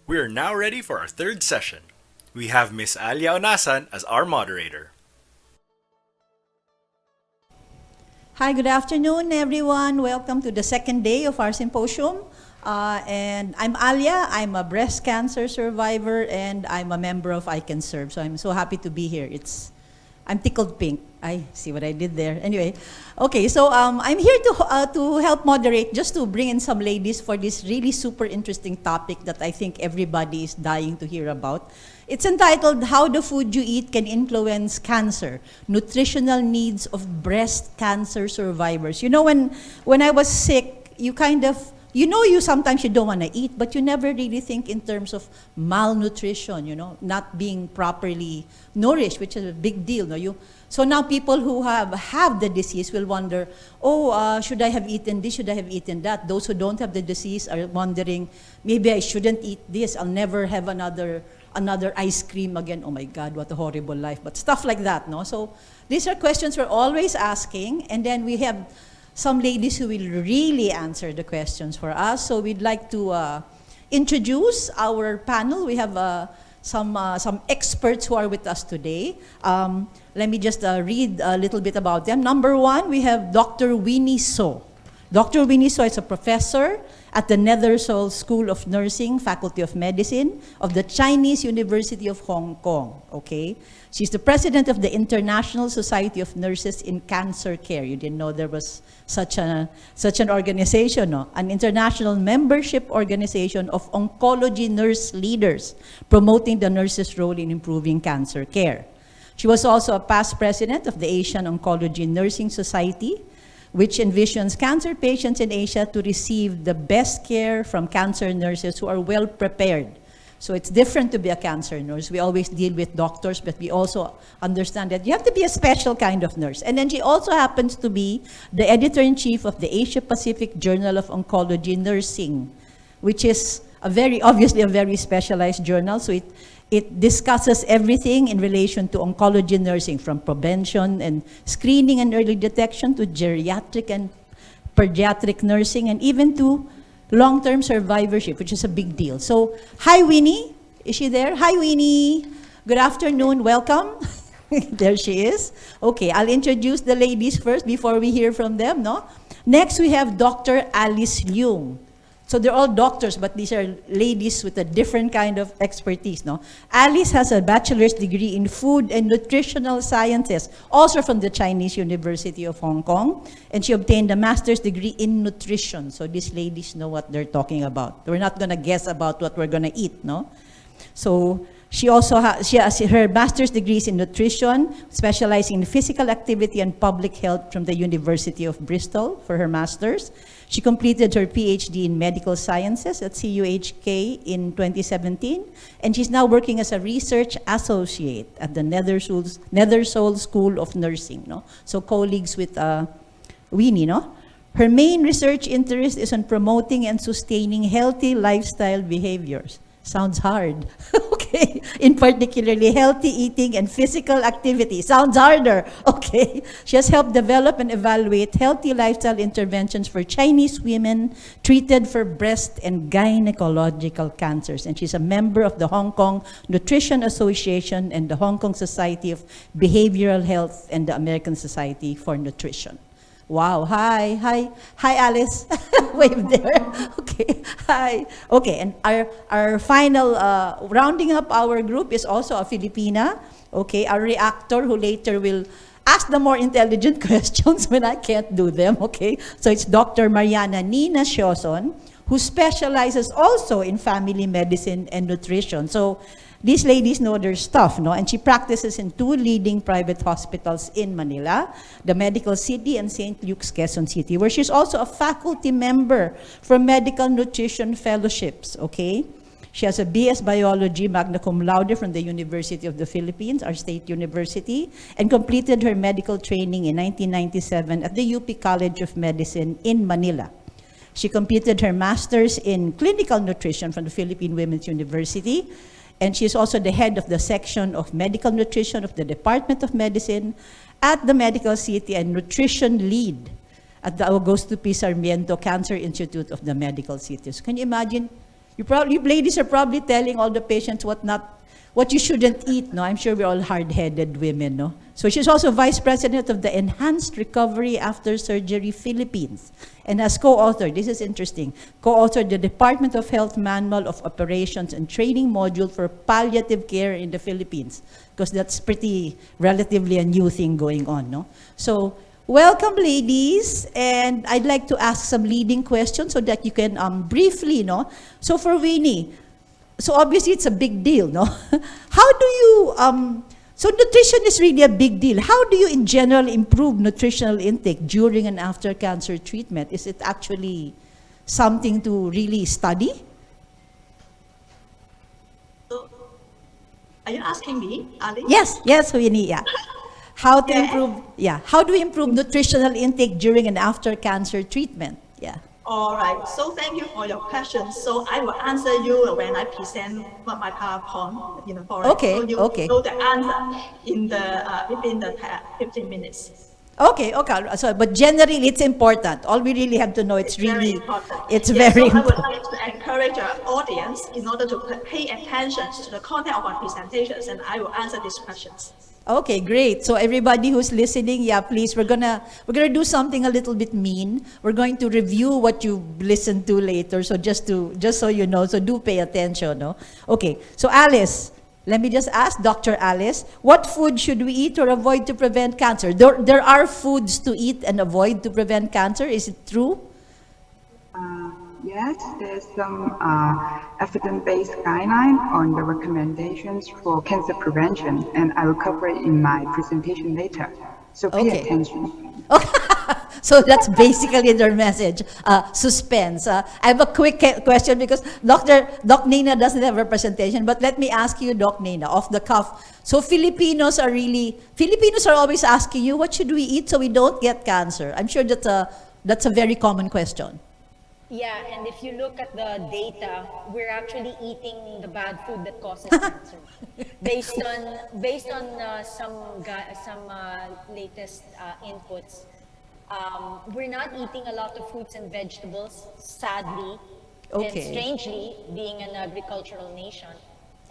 We are now ready for our third session. We have Miss Alia Onasan as our moderator. Hi, good afternoon, everyone. Welcome to the second day of our symposium. And I'm Alia. I'm a breast cancer survivor, and I'm a member of ICANSERVE. So I'm so happy to be here. I'm tickled pink. I see what I did there. Anyway, okay. So I'm here to help moderate, just to bring in some ladies for this really super interesting topic that I think everybody is dying to hear about. It's entitled "How the Food You Eat Can Influence Cancer: Nutritional Needs of Breast Cancer Survivors." You know, when I was sick, you sometimes you don't want to eat, but you never really think in terms of malnutrition, not being properly nourished, which is a big deal. So now people who have the disease will wonder, should I have eaten this, should I have eaten that? Those who don't have the disease are wondering, maybe I shouldn't eat this, I'll never have another ice cream again. Oh my God, what a horrible life. But stuff like that, no? So these are questions we're always asking, and then we have some ladies who will really answer the questions for us. So we'd like to introduce our panel. We have some experts who are with us today. Let me just read a little bit about them. Number one, we have Dr. Winnie So. Dr. Winnie So is a professor at the Nethersole School of Nursing, Faculty of Medicine of the Chinese University of Hong Kong, okay? She's the president of the International Society of Nurses in Cancer Care. You didn't know there was such an organization, no? An international membership organization of oncology nurse leaders promoting the nurses' role in improving cancer care. She was also a past president of the Asian Oncology Nursing Society, which envisions cancer patients in Asia to receive the best care from cancer nurses who are well prepared. So it's different to be a cancer nurse. We always deal with doctors, but we also understand that you have to be a special kind of nurse. And then she also happens to be the editor-in-chief of the Asia Pacific Journal of Oncology Nursing, which is obviously a very specialized journal. So it discusses everything in relation to oncology nursing, from prevention and screening and early detection to geriatric and pediatric nursing, and even to long-term survivorship, which is a big deal. So, hi, Winnie. Is she there? Hi, Winnie. Good afternoon. Welcome. There she is. Okay, I'll introduce the ladies first before we hear from them, no? Next, we have Dr. Alice Leung. So they're all doctors, but these are ladies with a different kind of expertise, no? Alice has a bachelor's degree in food and nutritional sciences, also from the Chinese University of Hong Kong, and she obtained a master's degree in nutrition. So these ladies know what they're talking about. We're not gonna guess about what we're gonna eat, no? So she has her master's degrees in nutrition, specializing in physical activity and public health from the University of Bristol for her master's. She completed her PhD in medical sciences at CUHK in 2017, and she's now working as a research associate at the Nethersole School of Nursing, no? So colleagues with Winnie, no? Her main research interest is on promoting and sustaining healthy lifestyle behaviors. Sounds hard. Okay. In particularly healthy eating and physical activity. Sounds harder. Okay. She has helped develop and evaluate healthy lifestyle interventions for Chinese women treated for breast and gynecological cancers. And she's a member of the Hong Kong Nutrition Association and the Hong Kong Society of Behavioral Health and the American Society for Nutrition. Wow, hi, Alice. Wave there. Okay, hi. Okay, and our final, rounding up our group is also a Filipina. Okay, our reactor who later will ask the more intelligent questions when I can't do them. Okay, so it's Dr. Mariana Nina Sioson, who specializes also in family medicine and nutrition. So these ladies know their stuff, no? And she practices in 2 leading private hospitals in Manila, the Medical City and St. Luke's, Quezon City, where she's also a faculty member for Medical Nutrition Fellowships, okay? She has a BS Biology magna cum laude from the University of the Philippines, our state university, and completed her medical training in 1997 at the UP College of Medicine in Manila. She completed her master's in clinical nutrition from the Philippine Women's University, and she is also the head of the section of medical nutrition of the Department of Medicine at the Medical City and nutrition lead at the Augusto P. Sarmiento Cancer Institute of the Medical City. So can you imagine You ladies are probably telling all the patients what you shouldn't eat, no? I'm sure we're all hard-headed women, no? So she's also vice president of the Enhanced Recovery After Surgery Philippines and has co-authored, this is interesting, co-authored the Department of Health Manual of Operations and Training Module for Palliative Care in the Philippines, because that's pretty relatively a new thing going on, no? So welcome, ladies, and I'd like to ask some leading questions so that you can briefly, no? So for Winnie, so obviously it's a big deal, no? How do you, so nutrition is really a big deal. How do you in general improve nutritional intake during and after cancer treatment? Is it actually something to really study? Are you asking me, Ali? Yes, Winnie, yeah. How to improve, how do we improve nutritional intake during and after cancer treatment? Yeah. All right. So thank you for your question. So I will answer you when I present my PowerPoint in the forum. Okay, So you okay. know the answer in the within the 15 minutes. Okay. So, but generally, it's important. All we really have to know, it's Very really, important. it's Yes, very so I would important. like to encourage our audience in order to pay attention to the content of our presentations, and I will answer these questions. Okay, great. So everybody who's listening, please, we're gonna do something a little bit mean. We're going to review what you listened to later. So just so you know, so do pay attention, no? Okay. So Alice, let me just ask Dr. Alice, what food should we eat or avoid to prevent cancer? There are foods to eat and avoid to prevent cancer. Is it true? Yes, there's some evidence-based guideline on the recommendations for cancer prevention, and I will cover it in my presentation later. So pay Okay. attention. So that's basically their message. Suspense. I have a quick question because Doc Nina doesn't have a presentation, but let me ask you, Doc Nina, off the cuff. So Filipinos are always asking you, what should we eat so we don't get cancer? I'm sure that's a very common question. Yeah, and if you look at the data, we're actually eating the bad food that causes cancer. Based on some latest inputs, we're not eating a lot of fruits and vegetables, sadly, and Okay. strangely, being an agricultural nation.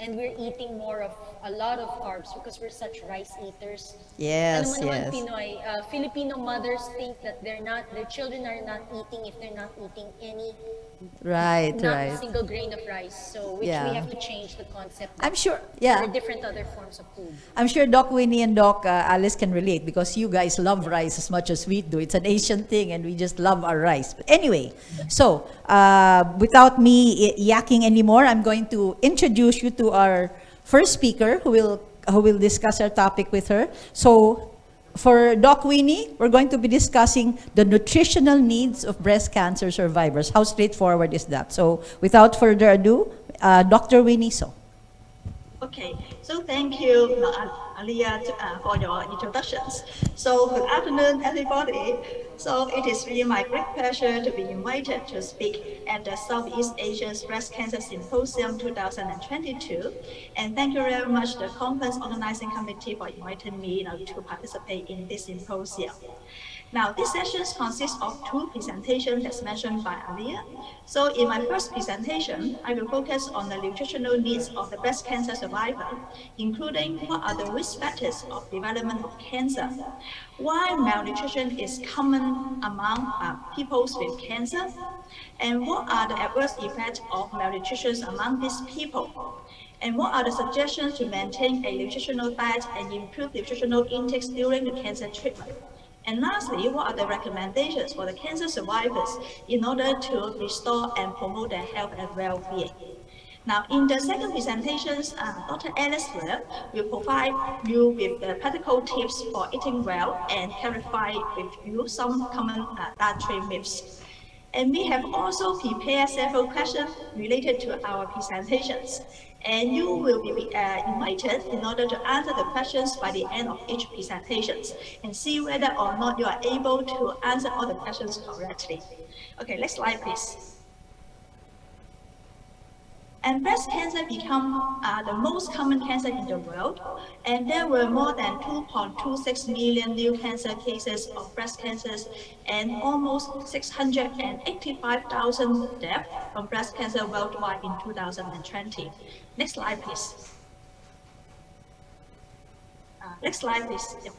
And we're eating a lot of carbs because we're such rice eaters. Yes, Alam mo naman, yes. Pinoy, Filipino mothers think that their children are not eating if they're not eating Right, not right. a single grain of rice. So, which Yeah. we have to change the concept. I'm sure, There yeah. are different other forms of food. I'm sure Doc Winnie and Doc Alice can relate because you guys love rice as much as we do. It's an Asian thing and we just love our rice. But anyway, so without me yakking anymore, I'm going to introduce you to our first speaker who will discuss our topic with her. So for Doc Winnie, we're going to be discussing the nutritional needs of breast cancer survivors. How straightforward is that? So without further ado, Dr. Winnie, so. Okay, so thank you, Aliyah, for your introductions. So good afternoon, everybody. So it is really my great pleasure to be invited to speak at the Southeast Asia's Breast Cancer Symposium 2022. And thank you very much, the conference organizing committee, for inviting me to participate in this symposium. Now, these sessions consist of two presentations as mentioned by Aliyah. So in my first presentation, I will focus on the nutritional needs of the breast cancer survivor, including what are the risk factors of development of cancer, why malnutrition is common among people with cancer, and what are the adverse effects of malnutrition among these people, and what are the suggestions to maintain a nutritional diet and improve nutritional intakes during the cancer treatment. And lastly, what are the recommendations for the cancer survivors in order to restore and promote their health and well-being? Now, in the second presentations, Dr. Alice will provide you with the practical tips for eating well and clarify with you some common dietary myths. And we have also prepared several questions related to our presentations. And you will be invited in order to answer the questions by the end of each presentation and see whether or not you are able to answer all the questions correctly. Okay, next slide, please. And breast cancer became the most common cancer in the world, and there were more than 2.26 million new cancer cases of breast cancers and almost 685,000 deaths from breast cancer worldwide in 2020. Next slide, please. Next slide, please. Yeah.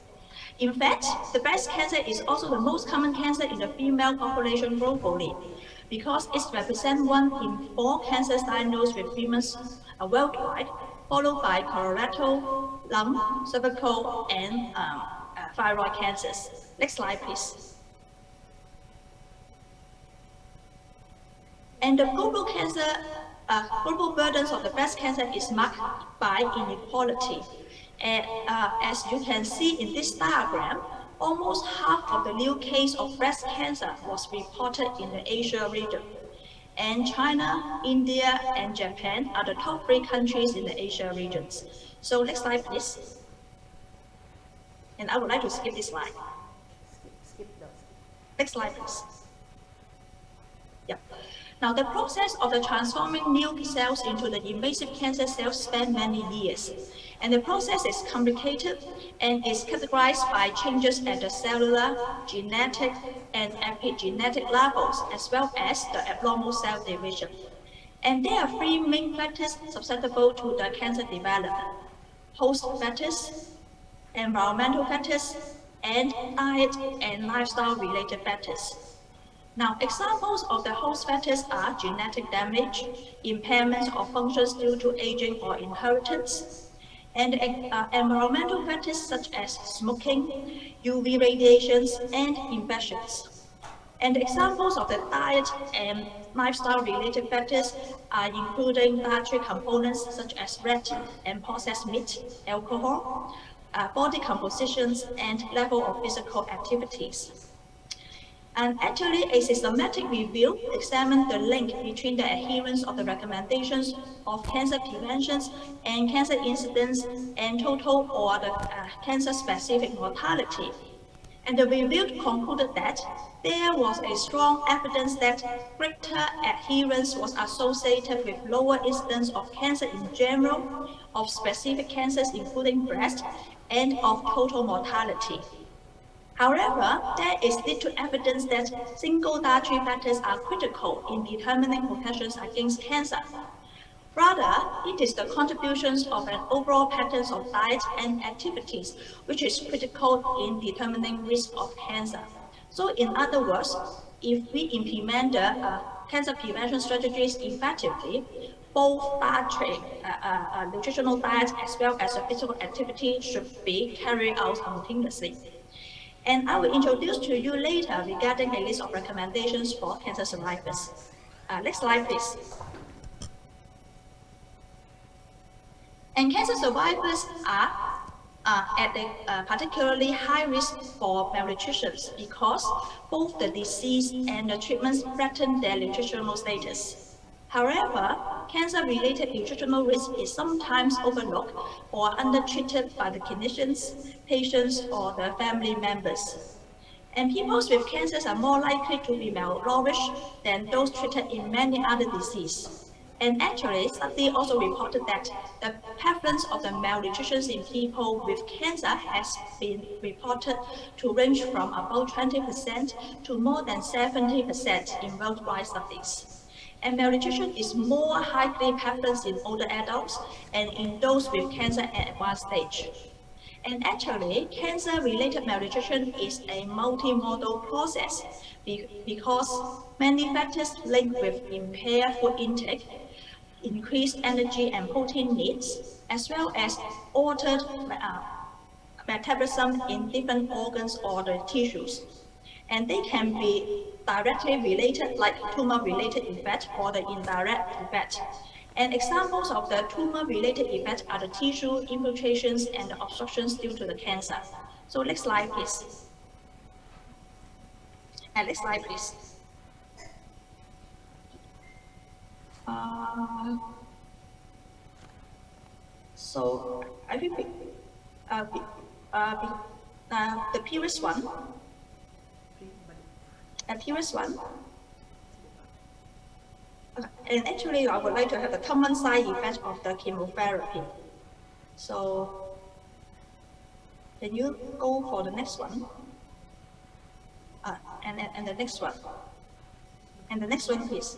In fact, the breast cancer is also the most common cancer in the female population globally because it represents 1 in 4 cancers diagnosed with women worldwide, followed by colorectal, lung, cervical, and thyroid cancers. Next slide, please. And the global burdens of the breast cancer is marked by inequality. And as you can see in this diagram, almost half of the new case of breast cancer was reported in the Asia region. And China, India, and Japan are the top 3 countries in the Asia regions. So next slide, please. And I would like to skip this slide. Next slide, please. Yep. Now, the process of the transforming new cells into the invasive cancer cells spans many years. And the process is complicated and is categorized by changes at the cellular, genetic, and epigenetic levels, as well as the abnormal cell division. And there are 3 main factors susceptible to the cancer development: host factors, environmental factors, and diet and lifestyle-related factors. Now, examples of the host factors are genetic damage, impairment of functions due to aging or inheritance, and environmental factors such as smoking, UV radiations, and infections. And examples of the diet and lifestyle-related factors are including dietary components such as red and processed meat, alcohol, body compositions, and level of physical activities. And actually, a systematic review examined the link between the adherence of the recommendations of cancer prevention and cancer incidence and total or the cancer-specific mortality. And the review concluded that there was a strong evidence that greater adherence was associated with lower incidence of cancer in general, of specific cancers including breast, and of total mortality. However, there is little evidence that single dietary factors are critical in determining protections against cancer. Rather, it is the contributions of an overall pattern of diet and activities which is critical in determining risk of cancer. So in other words, if we implement the cancer prevention strategies effectively, both dietary, nutritional diet as well as physical activity should be carried out simultaneously. And I will introduce to you later regarding a list of recommendations for cancer survivors. Next slide, please. And cancer survivors are at a particularly high risk for malnutrition because both the disease and the treatments threaten their nutritional status. However, cancer-related nutritional risk is sometimes overlooked or undertreated by the clinicians, patients, or the family members. And people with cancers are more likely to be malnourished than those treated in many other diseases. And actually, study also reported that the prevalence of the malnutrition in people with cancer has been reported to range from about 20% to more than 70% in worldwide studies. And malnutrition is more highly prevalent in older adults and in those with cancer at advanced stage. And actually, cancer-related malnutrition is a multimodal process because many factors linked with impaired food intake, increased energy and protein needs, as well as altered metabolism in different organs or the tissues. And they can be directly related, like tumor-related effect, or the indirect effect. And examples of the tumor-related effects are the tissue infiltrations and the obstructions due to the cancer. So next slide, please. And next slide, please. So I think the previous one. And actually, I would like to have the common side effect of the chemotherapy. So, can you go for the next one? And the next one. And the next one, please.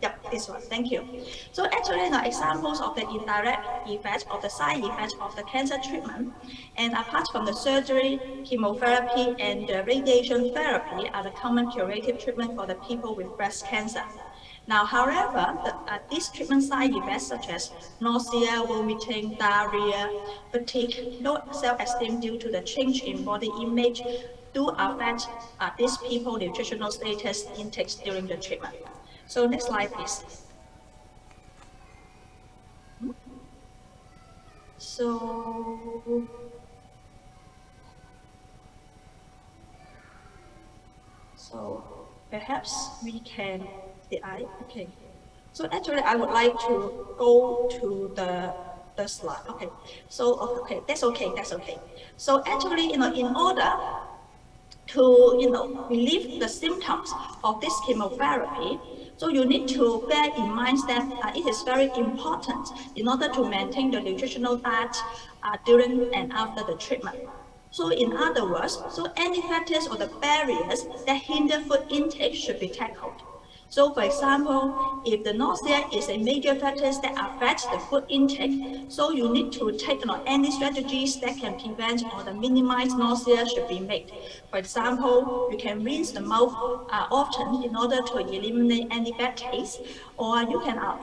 Yep, this one. Thank you. So actually, the examples of the indirect effect of the side effect of the cancer treatment, and apart from the surgery, chemotherapy, and the radiation therapy, are the common curative treatment for the people with breast cancer. Now, however, these treatment side effects such as nausea, vomiting, diarrhea, fatigue, low self-esteem due to the change in body image do affect these people nutritional status intakes during the treatment. So next slide, please. So perhaps we can, okay. So actually I would like to go to the slide. Okay. So okay, that's okay. So actually, in order to relieve the symptoms of this chemotherapy, so you need to bear in mind that it is very important in order to maintain the nutritional diet during and after the treatment. So in other words, so any factors or the barriers that hinder food intake should be tackled. So for example, if the nausea is a major factor that affects the food intake, so you need to take any strategies that can prevent or minimize nausea should be made. For example, you can rinse the mouth often in order to eliminate any bad taste, or you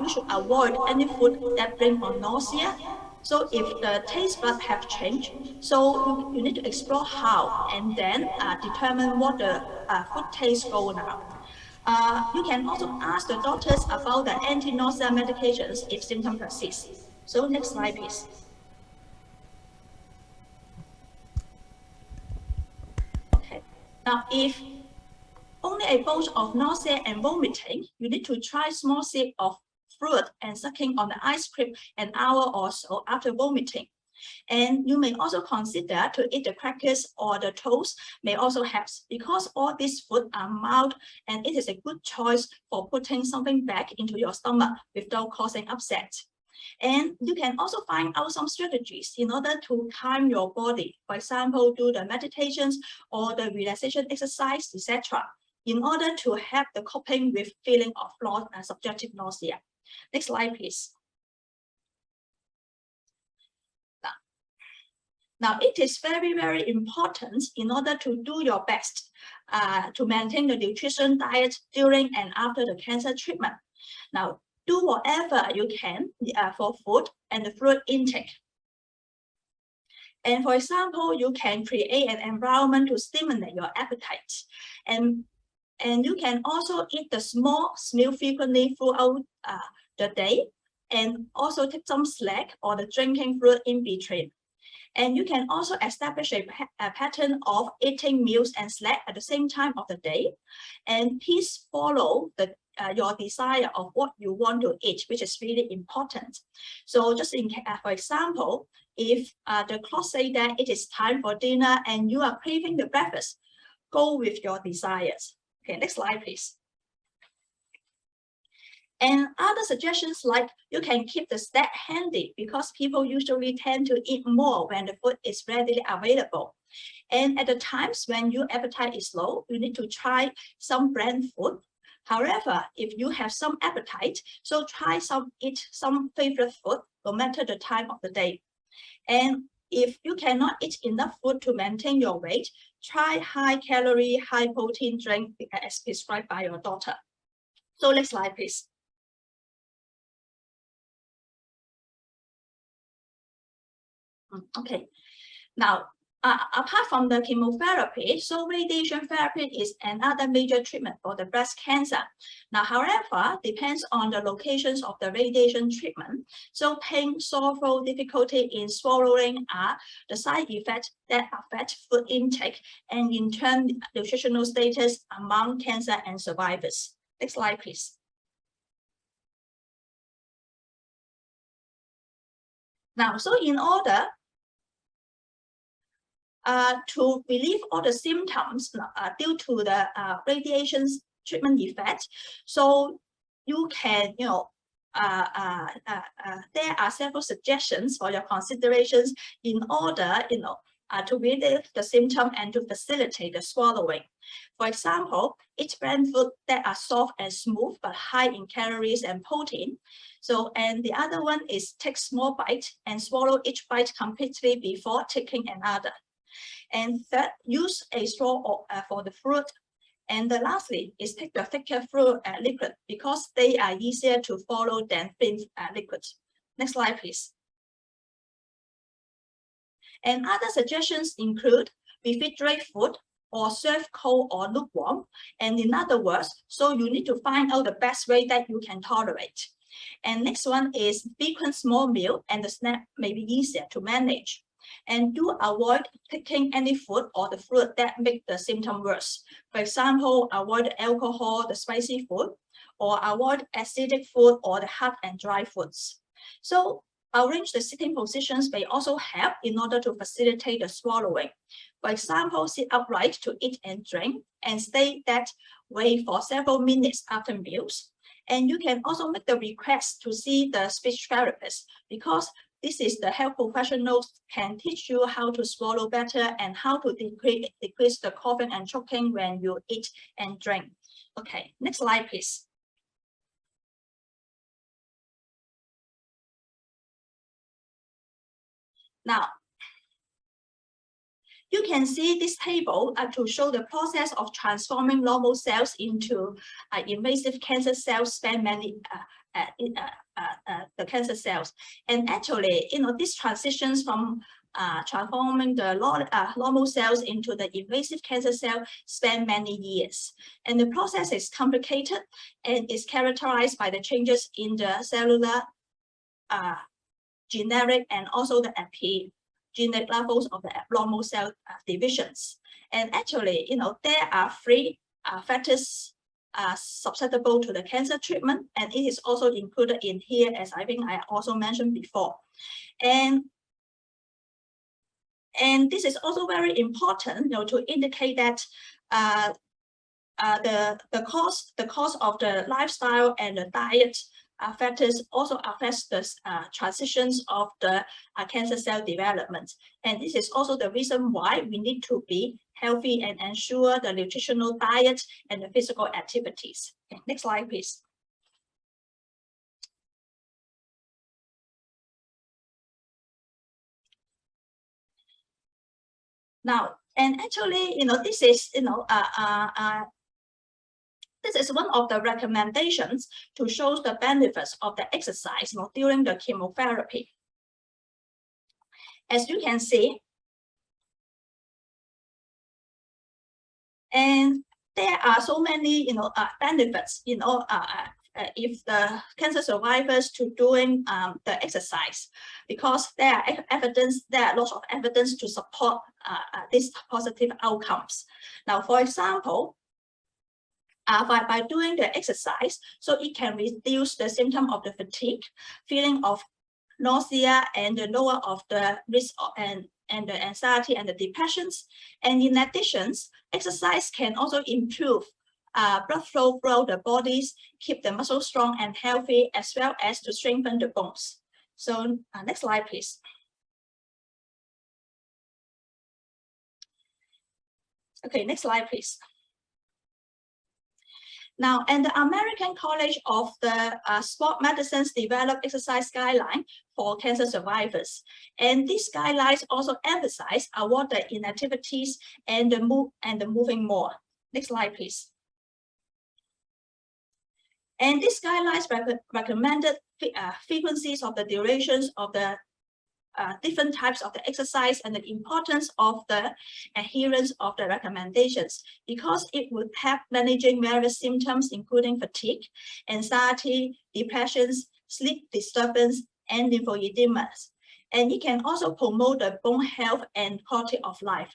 should avoid any food that bring on nausea. So if the taste buds have changed, so you need to explore how and then determine what the food taste go now. You can also ask the doctors about the anti-nausea medications if symptoms persist. So next slide, please. Okay. Now, if only a bout of nausea and vomiting, you need to try small sip of fruit and sucking on the ice cream an hour or so after vomiting. And you may also consider to eat the crackers or the toast may also help, because all these food are mild and it is a good choice for putting something back into your stomach without causing upset. And you can also find out some strategies in order to calm your body. For example, do the meditations or the relaxation exercise, etc., in order to help the coping with feeling of subjective nausea. Next slide, please. Now, it is very, very important in order to do your best to maintain the nutrition diet during and after the cancer treatment. Now, do whatever you can for food and the fluid intake. And for example, you can create an environment to stimulate your appetite. And you can also eat the small meal frequently throughout the day, and also take some slack or the drinking fluid in between. And you can also establish a pattern of eating meals and snack at the same time of the day. And please follow your desire of what you want to eat, which is really important. So just for example, if the clock say that it is time for dinner and you are craving the breakfast, go with your desires. Okay, next slide, please. And other suggestions like you can keep the snack handy, because people usually tend to eat more when the food is readily available. And at the times when your appetite is low, you need to try some brand food. However, if you have some appetite, so eat some favorite food, no matter the time of the day. And if you cannot eat enough food to maintain your weight, try high calorie, high protein drink as prescribed by your doctor. So next slide, please. Okay, now apart from the chemotherapy, so radiation therapy is another major treatment for the breast cancer. Now, however, depends on the locations of the radiation treatment. So pain, sorrow, difficulty in swallowing are the side effects that affect food intake and in turn nutritional status among cancer and survivors. Next slide, please. Now, so in order to relieve all the symptoms due to the radiation treatment effect, so you can, there are several suggestions for your considerations in order, to relieve the symptom and to facilitate the swallowing. For example, eat brand food that are soft and smooth but high in calories and protein. So, and the other one is take small bite and swallow each bite completely before taking another. And third, use a straw for the fruit. And lastly is take the thicker fruit liquid because they are easier to follow than thin liquids. Next slide, please. And other suggestions include refrigerate food or serve cold or lukewarm. And in other words, so you need to find out the best way that you can tolerate. And next one is frequent small meal and the snack may be easier to manage. And do avoid taking any food or the fruit that make the symptom worse. For example, avoid alcohol, the spicy food, or avoid acidic food or the hard and dry foods. So arrange the sitting positions may also help in order to facilitate the swallowing. For example, sit upright to eat and drink and stay that way for several minutes after meals. And you can also make the request to see the speech therapist because this is the health professionals can teach you how to swallow better and how to decrease the coughing and choking when you eat and drink. Okay, next slide, please. Now, you can see this table to show the process of transforming normal cells into invasive cancer cells span many the cancer cells. And actually, this transitions from transforming the normal cells into the invasive cancer cell span many years. And the process is complicated and is characterized by the changes in the cellular, generic, and also the epigenetic levels of the abnormal cell divisions. And actually, there are 3 factors susceptible to the cancer treatment, and it is also included in here, as I think I also mentioned before. And this is also very important, to indicate that the cause of the lifestyle and the diet factors also affects the transitions of the cancer cell development. And this is also the reason why we need to be healthy and ensure the nutritional diet and the physical activities. Okay, next slide, please. Now, and actually, this is, this is one of the recommendations to show the benefits of the exercise during the chemotherapy. As you can see, and there are so many, benefits, if the cancer survivors to doing the exercise, because there are lots of evidence to support these positive outcomes. Now, for example, by doing the exercise, so it can reduce the symptom of the fatigue, feeling of nausea, and the lower of the risk and the anxiety and the depressions. And in addition, exercise can also improve blood flow throughout the bodies, keep the muscles strong and healthy, as well as to strengthen the bones. So next slide, please. Okay, next slide, please. Now, and the American College of the Sport Medicines developed exercise guideline for cancer survivors. And these guidelines also emphasize avoid the inactivities and the moving more. Next slide, please. And these guidelines recommended frequencies of the durations of the different types of the exercise and the importance of the adherence of the recommendations, because it would help managing various symptoms, including fatigue, anxiety, depressions, sleep disturbance, and lymphoedemas. And it can also promote the bone health and quality of life.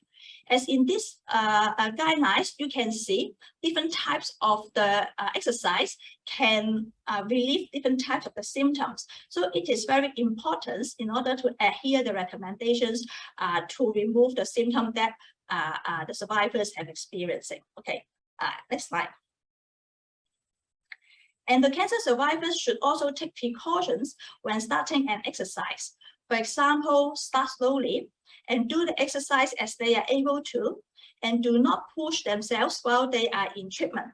As in these guidelines, you can see different types of the exercise can relieve different types of the symptoms. So it is very important in order to adhere the recommendations to remove the symptom that the survivors have experiencing. Okay, next slide. And the cancer survivors should also take precautions when starting an exercise. For example, start slowly and do the exercise as they are able to, and do not push themselves while they are in treatment.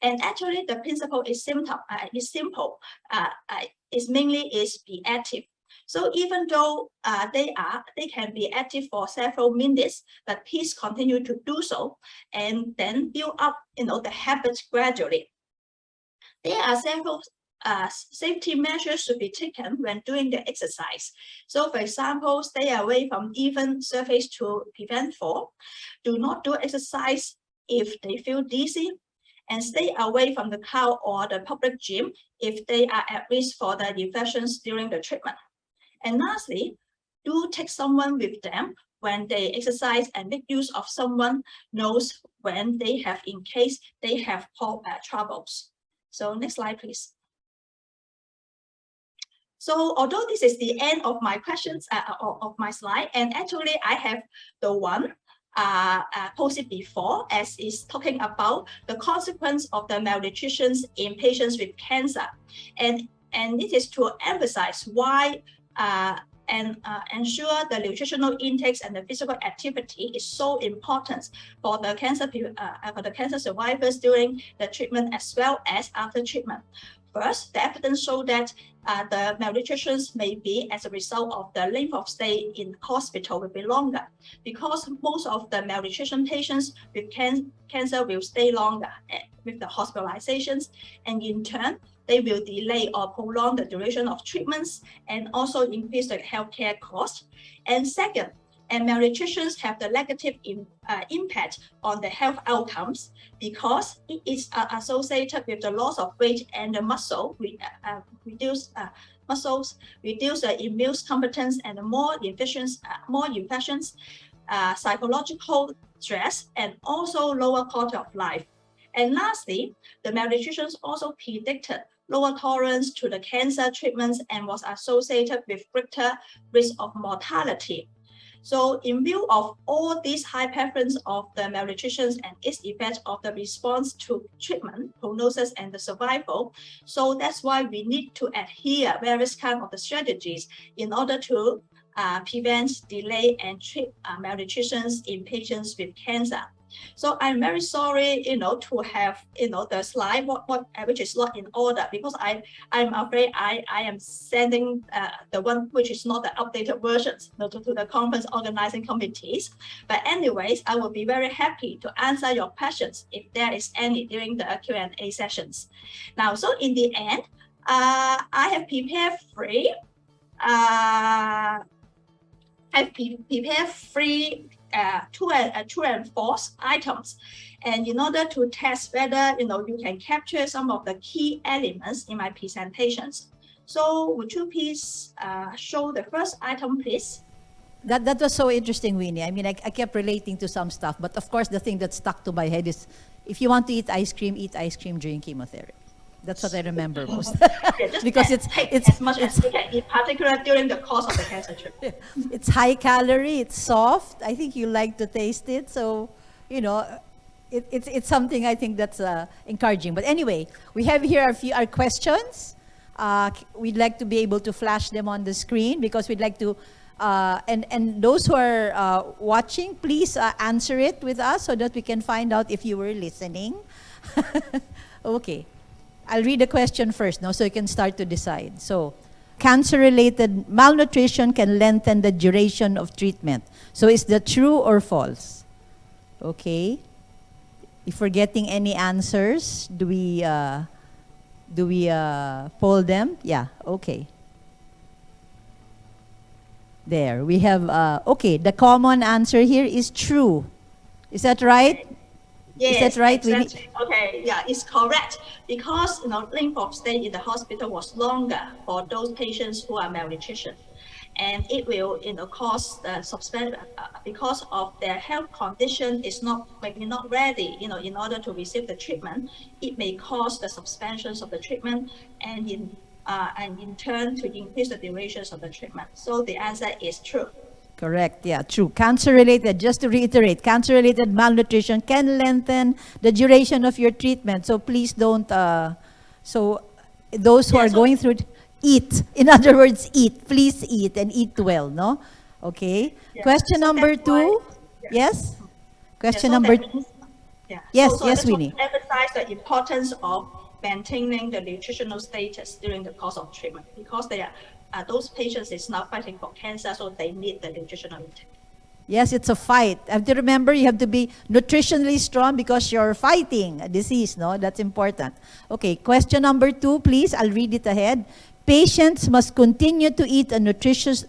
And actually, the principle is simple. It's mainly be active. So even though they can be active for several minutes, but please continue to do so, and then build up, the habits gradually. There are several safety measures to be taken when doing the exercise. So for example, stay away from even surface to prevent fall. Do not do exercise if they feel dizzy, and stay away from the crowd or the public gym if they are at risk for the infections during the treatment. And lastly, do take someone with them when they exercise, and make use of someone knows when they have, in case they have troubles. So next slide, please. So although this is the end of my questions, of my slide, and actually I have the one posted before, as is talking about the consequence of the malnutrition in patients with cancer. And it is to emphasize why and ensure the nutritional intakes and the physical activity is so important for the cancer survivors during the treatment as well as after treatment. First, the evidence show that the malnutrition may be as a result of the length of stay in hospital will be longer, because most of the malnutrition patients with cancer will stay longer with the hospitalizations, and in turn, they will delay or prolong the duration of treatments and also increase the healthcare cost. And second, and malnutrition have the negative impact on the health outcomes, because it is associated with the loss of weight and the muscle, reduce muscles, reduce the immune competence, and more infections, psychological stress, and also lower quality of life. And lastly, the malnutrition also predicted lower tolerance to the cancer treatments and was associated with greater risk of mortality. So in view of all these high prevalence of the malnutrition and its effect of the response to treatment, prognosis, and the survival, so that's why we need to adhere various kinds of the strategies in order to prevent, delay, and treat malnutrition in patients with cancer. So I'm very sorry, to have, the slide which is not in order, because I'm afraid I am sending the one which is not the updated versions to the conference organizing committees. But anyways, I will be very happy to answer your questions if there is any during the Q&A sessions. Now, so in the end, I have prepared three. True and false items, and in order to test whether you can capture some of the key elements in my presentations. So would you please show the first item, please? That was so interesting, Winnie. I mean, I kept relating to some stuff, but of course the thing that stuck to my head is, if you want to eat ice cream during chemotherapy. That's what I remember most. Yeah, because it's as much as you can eat, particularly during the course of the cancer treatment. It's high calorie, it's soft. I think you like to taste it, so it's something I think that's encouraging. But anyway, we have here our questions. We'd like to be able to flash them on the screen, because we'd like to. And those who are watching, please answer it with us so that we can find out if you were listening. Okay. I'll read the question first, so you can start to decide. So, cancer-related malnutrition can lengthen the duration of treatment. So, is that true or false? Okay. If we're getting any answers, do we poll them? Yeah. Okay. There we have. Okay. The common answer here is true. Is that right? Yes, is that right? Exactly. Okay, yeah, it's correct, because length of stay in the hospital was longer for those patients who are malnutrition, and it will cause the suspension because of their health condition is maybe not ready in order to receive the treatment. It may cause the suspensions of the treatment, and in turn to increase the durations of the treatment. So the answer is true. Correct, yeah, true. Cancer-related, just to reiterate, cancer-related malnutrition can lengthen the duration of your treatment. So please don't So those who Yeah, are so- going through, eat. In other words, eat. Please eat and eat well, no? Okay. Yeah, Question so number that's why- 2. yeah. Yes? Yeah, Question so number, that means, yeah. yes, So I yes, just want Winnie. to emphasize the importance of maintaining the nutritional status during the course of treatment, because they are those patients is not fighting for cancer, so they need the nutritional intake. Yes, it's a fight. You have to remember you have to be nutritionally strong because you're fighting a disease, no? That's important. Okay, question number 2, please. I'll read it ahead. Patients must continue to eat a nutritious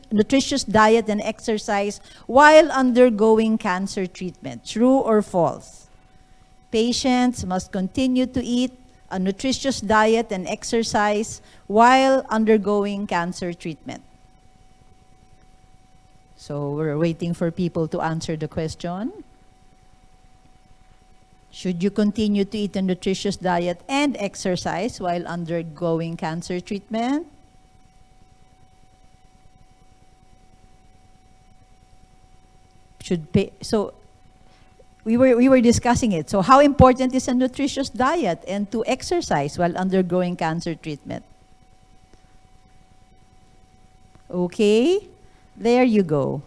diet and exercise while undergoing cancer treatment. True or false? Patients must continue to eat a nutritious diet and exercise while undergoing cancer treatment. So we're waiting for people to answer the question. Should you continue to eat a nutritious diet and exercise while undergoing cancer treatment? So we were discussing it. So how important is a nutritious diet and to exercise while undergoing cancer treatment? Okay, there you go.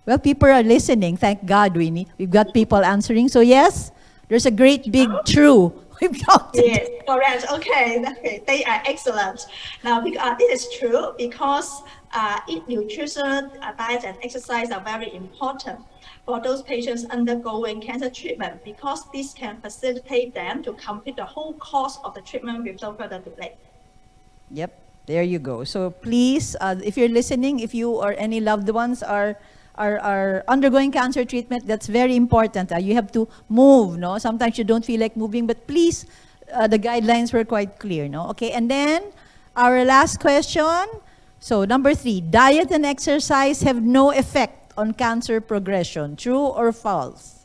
Well, people are listening. Thank God, we've got people answering. So yes, there's a great big true. We've got it. Yes, correct. Okay, okay, they are excellent. Now, this is true because nutrition, diet, and exercise are very important for those patients undergoing cancer treatment, because this can facilitate them to complete the whole course of the treatment without further delay. Yep, there you go. So please, if you're listening, if you or any loved ones are undergoing cancer treatment, that's very important. You have to move, no? Sometimes you don't feel like moving, but please, the guidelines were quite clear, no? Okay, and then our last question. So number 3, diet and exercise have no effect on cancer progression. True or false?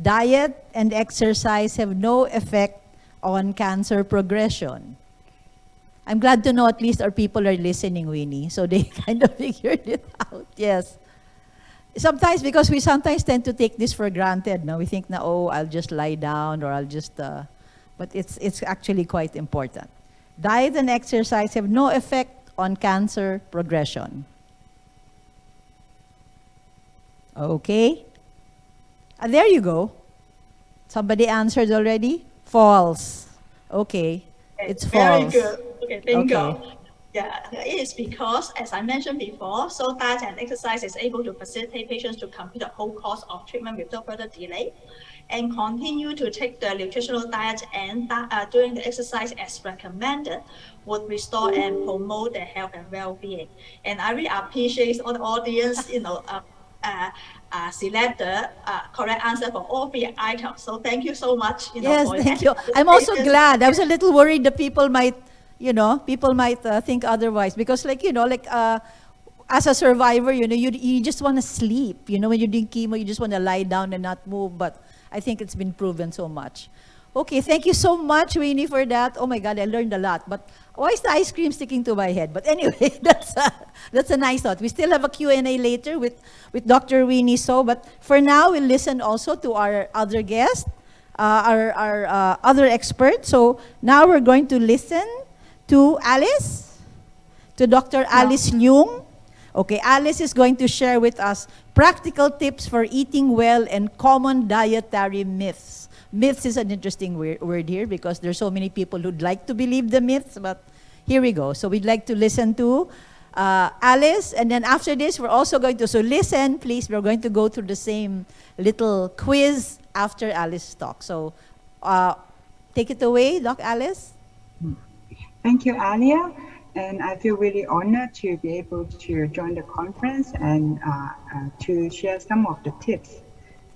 Diet and exercise have no effect on cancer progression. I'm glad to know at least our people are listening, Winnie, so they kind of figured it out. Yes. Sometimes, because we sometimes tend to take this for granted, no? We think, na, oh, I'll just lie down or I'll just, but it's actually quite important. Diet and exercise have no effect on cancer progression. Okay. And there you go. Somebody answered already? False. Okay. It's false. Very good. Okay, bingo. Okay. Yeah, it is because, as I mentioned before, so diet and exercise is able to facilitate patients to complete the whole course of treatment without further delay, and continue to take the nutritional diet and doing the exercise as recommended would restore and promote their health and well-being. And I really appreciate all the audience, select the correct answer for all 3 items. So thank you so much. Yes, for your thank you. I'm also participation. glad. I was a little worried that people might, think otherwise, because as a survivor, you just want to sleep. When you're doing chemo, you just want to lie down and not move. But I think it's been proven so much. Okay, thank you so much, Winnie, for that. Oh my God, I learned a lot. But why is the ice cream sticking to my head? But anyway, that's a nice thought. We still have a Q&A later with Dr. Winnie So. But for now, we'll listen also to our other guest, our other expert. So now we're going to listen to Alice, to Dr. Alice Leung. Okay, Alice is going to share with us practical tips for eating well and common dietary myths. Myths is an interesting word here because there's so many people who'd like to believe the myths, but here we go. So we'd like to listen to Alice, and then after this, we're also going to, so listen, please, we're going to go through the same little quiz after Alice talks. So take it away, Doc Alice. Thank you, Alia. And I feel really honored to be able to join the conference and to share some of the tips.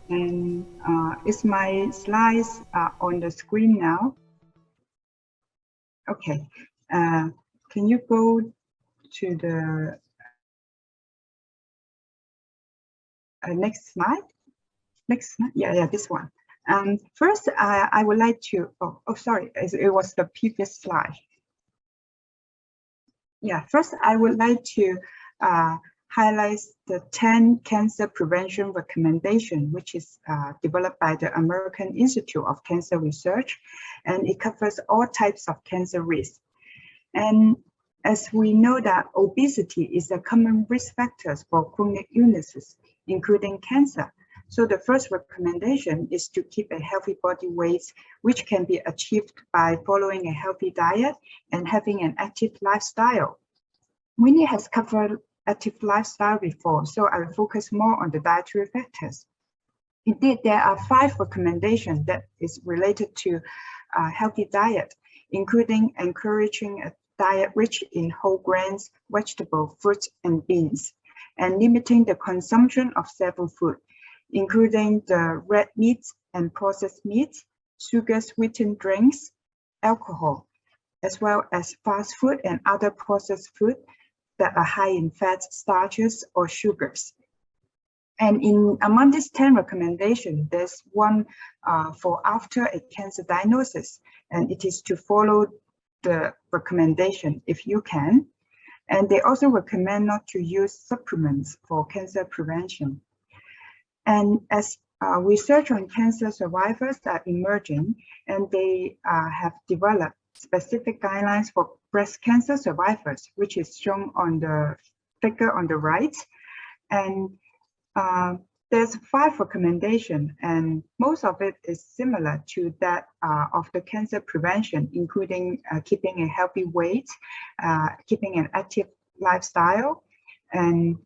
And is my slides on the screen now? Okay. Can you go to the next slide? Next slide? Yeah, this one. First, I would like to, sorry, it was the previous slide. Yeah, first I would like to highlights the 10 cancer prevention recommendation, which is developed by the American Institute of Cancer Research, and it covers all types of cancer risk. And as we know that obesity is a common risk factor for chronic illnesses, including cancer. So the first recommendation is to keep a healthy body weight, which can be achieved by following a healthy diet and having an active lifestyle. Winnie has covered active lifestyle before, so I will focus more on the dietary factors. Indeed, there are 5 recommendations that is related to a healthy diet, including encouraging a diet rich in whole grains, vegetables, fruits, and beans, and limiting the consumption of several food, including the red meats and processed meats, sugar-sweetened drinks, alcohol, as well as fast food and other processed food that are high in fats, starches, or sugars. And among these 10 recommendations, there's one for after a cancer diagnosis, and it is to follow the recommendation if you can. And they also recommend not to use supplements for cancer prevention. And as research on cancer survivors are emerging, and they have developed specific guidelines for breast cancer survivors, which is shown on the figure on the right. And there's 5 recommendations, and most of it is similar to that of the cancer prevention, including keeping a healthy weight, keeping an active lifestyle, and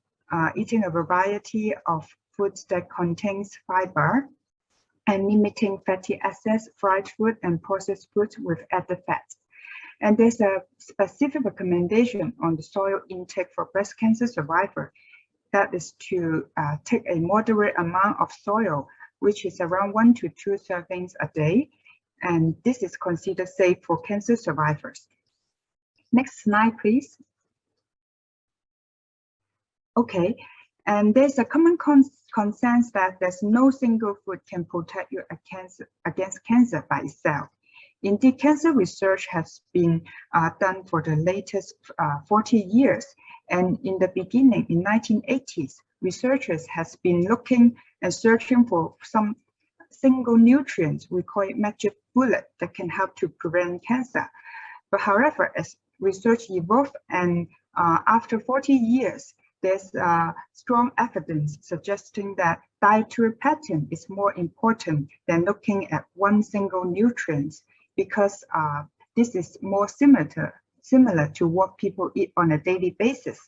eating a variety of foods that contains fiber, and limiting fatty acids, fried food, and processed foods with added fats. And there's a specific recommendation on the soil intake for breast cancer survivor. That is to take a moderate amount of soil, which is around 1 to 2 servings a day. And this is considered safe for cancer survivors. Next slide, please. Okay, and there's a common consensus that there's no single food can protect you against cancer by itself. Indeed, cancer research has been done for the latest 40 years. And in the beginning, in 1980s, researchers has been looking and searching for some single nutrients, we call it magic bullet, that can help to prevent cancer. But however, as research evolved, and after 40 years, there's strong evidence suggesting that dietary pattern is more important than looking at one single nutrient, because this is more similar to what people eat on a daily basis.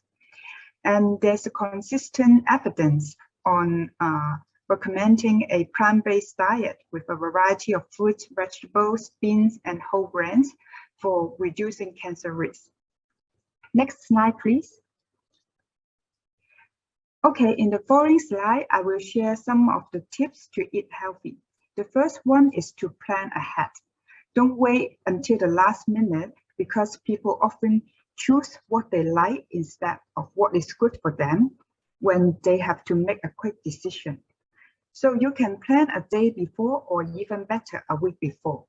And there's a consistent evidence on recommending a plant-based diet with a variety of fruits, vegetables, beans, and whole grains for reducing cancer risk. Next slide, please. Okay, in the following slide, I will share some of the tips to eat healthy. The first one is to plan ahead. Don't wait until the last minute, because people often choose what they like instead of what is good for them when they have to make a quick decision. So you can plan a day before, or even better, a week before.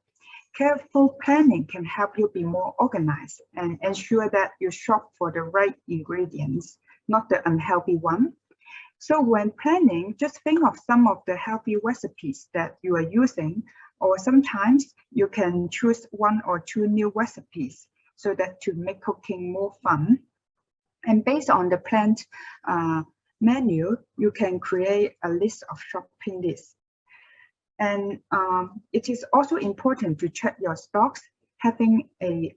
Careful planning can help you be more organized and ensure that you shop for the right ingredients, not the unhealthy one. So when planning, just think of some of the healthy recipes that you are using, or sometimes you can choose 1 or 2 new recipes so that to make cooking more fun. And based on the planned menu, you can create a list of shopping lists. And it is also important to check your stocks. Having an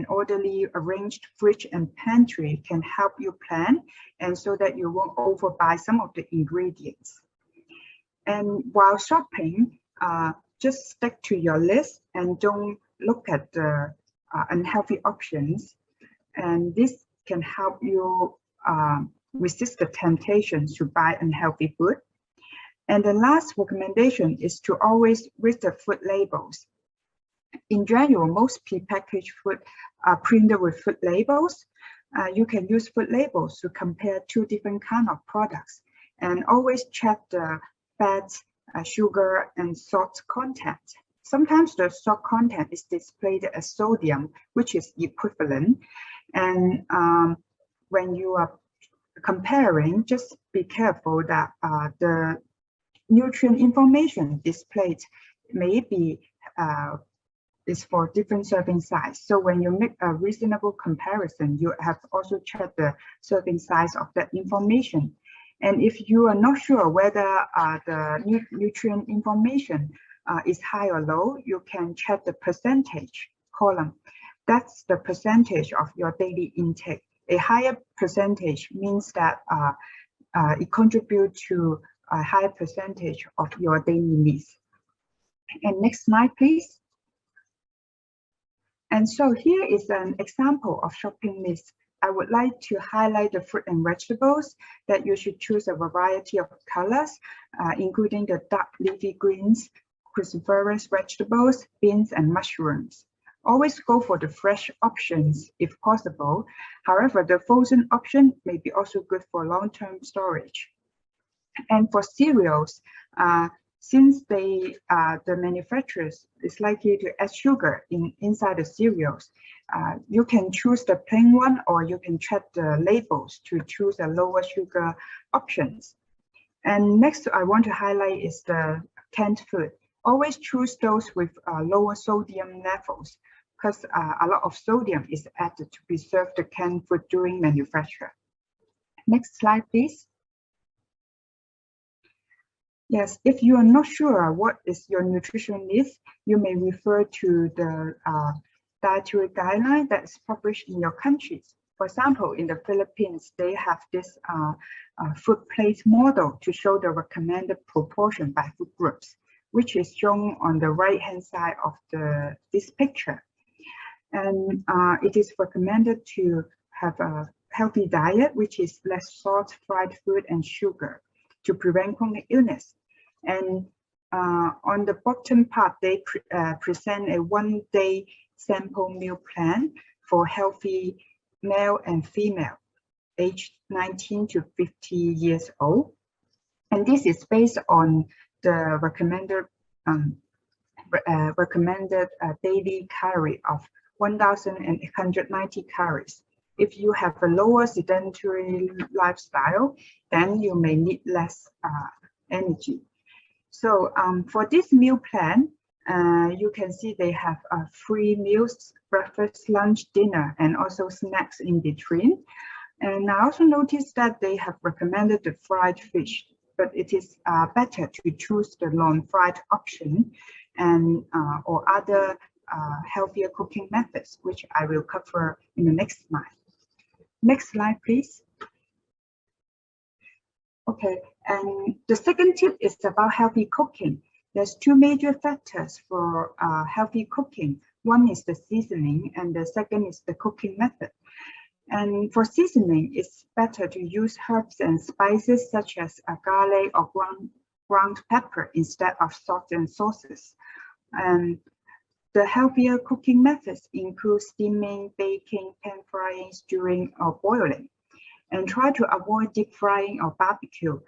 orderly arranged fridge and pantry can help you plan, and so that you won't overbuy some of the ingredients. And while shopping, just stick to your list and don't look at the unhealthy options. And this can help you resist the temptation to buy unhealthy food. And the last recommendation is to always read the food labels. In general, most prepackaged food are printed with food labels. You can use food labels to compare 2 different kinds of products, and always check the fat, sugar, and salt content. Sometimes the salt content is displayed as sodium, which is equivalent. And when you are comparing, just be careful that the nutrient information displayed may be is for different serving size. So when you make a reasonable comparison, you have also checked the serving size of that information. And if you are not sure whether the nutrient information is high or low, you can check the percentage column. That's the percentage of your daily intake. A higher percentage means that it contributes to a higher percentage of your daily needs. And next slide, please. And so here is an example of shopping list. I would like to highlight the fruit and vegetables that you should choose a variety of colors, including the dark leafy greens, cruciferous vegetables, beans, and mushrooms. Always go for the fresh options if possible. However, the frozen option may be also good for long-term storage. And for cereals, since the manufacturers is likely to add sugar inside the cereals, you can choose the plain one, or you can check the labels to choose a lower sugar options. And next, I want to highlight is the canned food. Always choose those with lower sodium levels, because a lot of sodium is added to preserve the canned food during manufacture. Next slide, please. Yes, if you are not sure what is your nutrition needs, you may refer to the dietary guideline that is published in your countries. For example, in the Philippines, they have this food plate model to show the recommended proportion by food groups, which is shown on the right-hand side of this picture. And it is recommended to have a healthy diet, which is less salt, fried food, and sugar, to prevent chronic illness. And on the bottom part, they present a one-day sample meal plan for healthy male and female, aged 19 to 50 years old. And this is based on the recommended daily calorie of 1,890 calories. If you have a lower sedentary lifestyle, then you may need less energy. So for this meal plan, you can see they have 3 meals: breakfast, lunch, dinner, and also snacks in between. And I also noticed that they have recommended the fried fish, but it is better to choose the non-fried option and or other healthier cooking methods, which I will cover in the next slide. Next slide, please. Okay, and the second tip is about healthy cooking. There's 2 major factors for healthy cooking. One is the seasoning, and the second is the cooking method. And for seasoning, it's better to use herbs and spices such as garlic or ground pepper instead of salt and sauces. And the healthier cooking methods include steaming, baking, pan frying, stewing, or boiling. And try to avoid deep frying or barbecue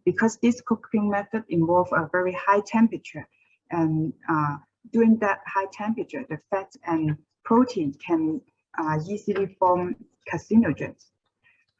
because this cooking method involves a very high temperature. And during that high temperature, the fat and protein can easily form carcinogens.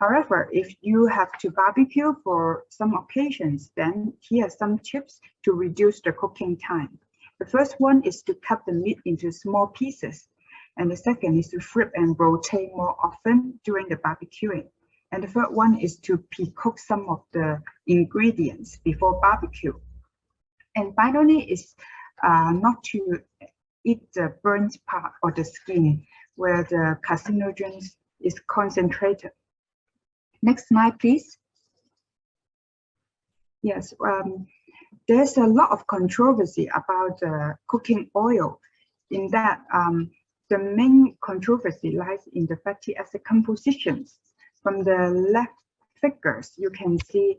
However, if you have to barbecue for some occasions, then here are some tips to reduce the cooking time. The first one is to cut the meat into small pieces. And the second is to flip and rotate more often during the barbecuing. And the third one is to pre-cook some of the ingredients before barbecue. And finally is not to eat the burnt part or the skin where the carcinogens is concentrated. Next slide, please. Yes, there's a lot of controversy about cooking oil, in that the main controversy lies in the fatty acid compositions. From the left figures, you can see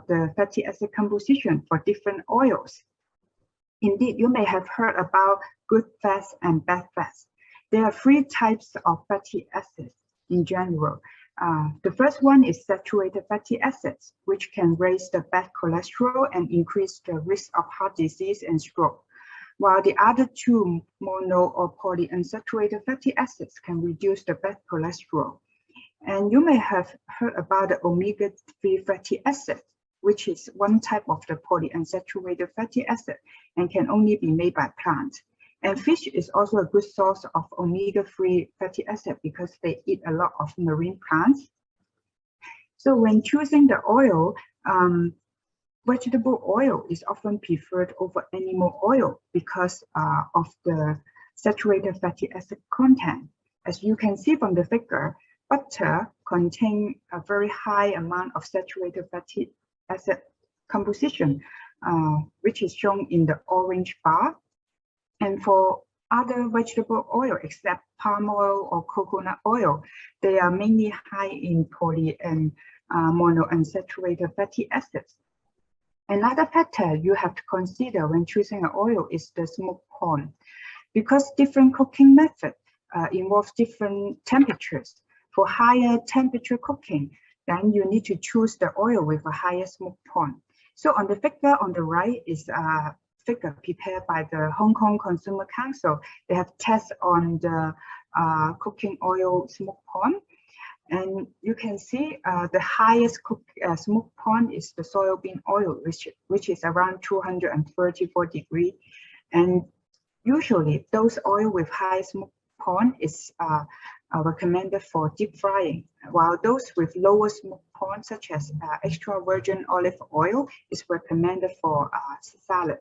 the fatty acid composition for different oils. Indeed, you may have heard about good fats and bad fats. There are 3 types of fatty acids in general. The first one is saturated fatty acids, which can raise the bad cholesterol and increase the risk of heart disease and stroke, while the other 2 mono or polyunsaturated fatty acids can reduce the bad cholesterol. And you may have heard about the omega-3 fatty acid, which is one type of the polyunsaturated fatty acid and can only be made by plants. And fish is also a good source of omega-3 fatty acid because they eat a lot of marine plants. So when choosing the oil, vegetable oil is often preferred over animal oil because of the saturated fatty acid content. As you can see from the figure, butter contains a very high amount of saturated fatty acid composition, which is shown in the orange bar. And for other vegetable oil, except palm oil or coconut oil, they are mainly high in poly and monounsaturated fatty acids. Another factor you have to consider when choosing an oil is the smoke point, because different cooking methods involve different temperatures. For higher temperature cooking, then you need to choose the oil with a higher smoke point. So on the figure on the right is a figure prepared by the Hong Kong Consumer Council. They have tests on the cooking oil smoke point. And you can see the highest smoke point is the soybean oil, which is around 234 degrees. And usually those oil with high smoke point is recommended for deep frying, while those with lower smoke point, such as extra virgin olive oil, is recommended for salad.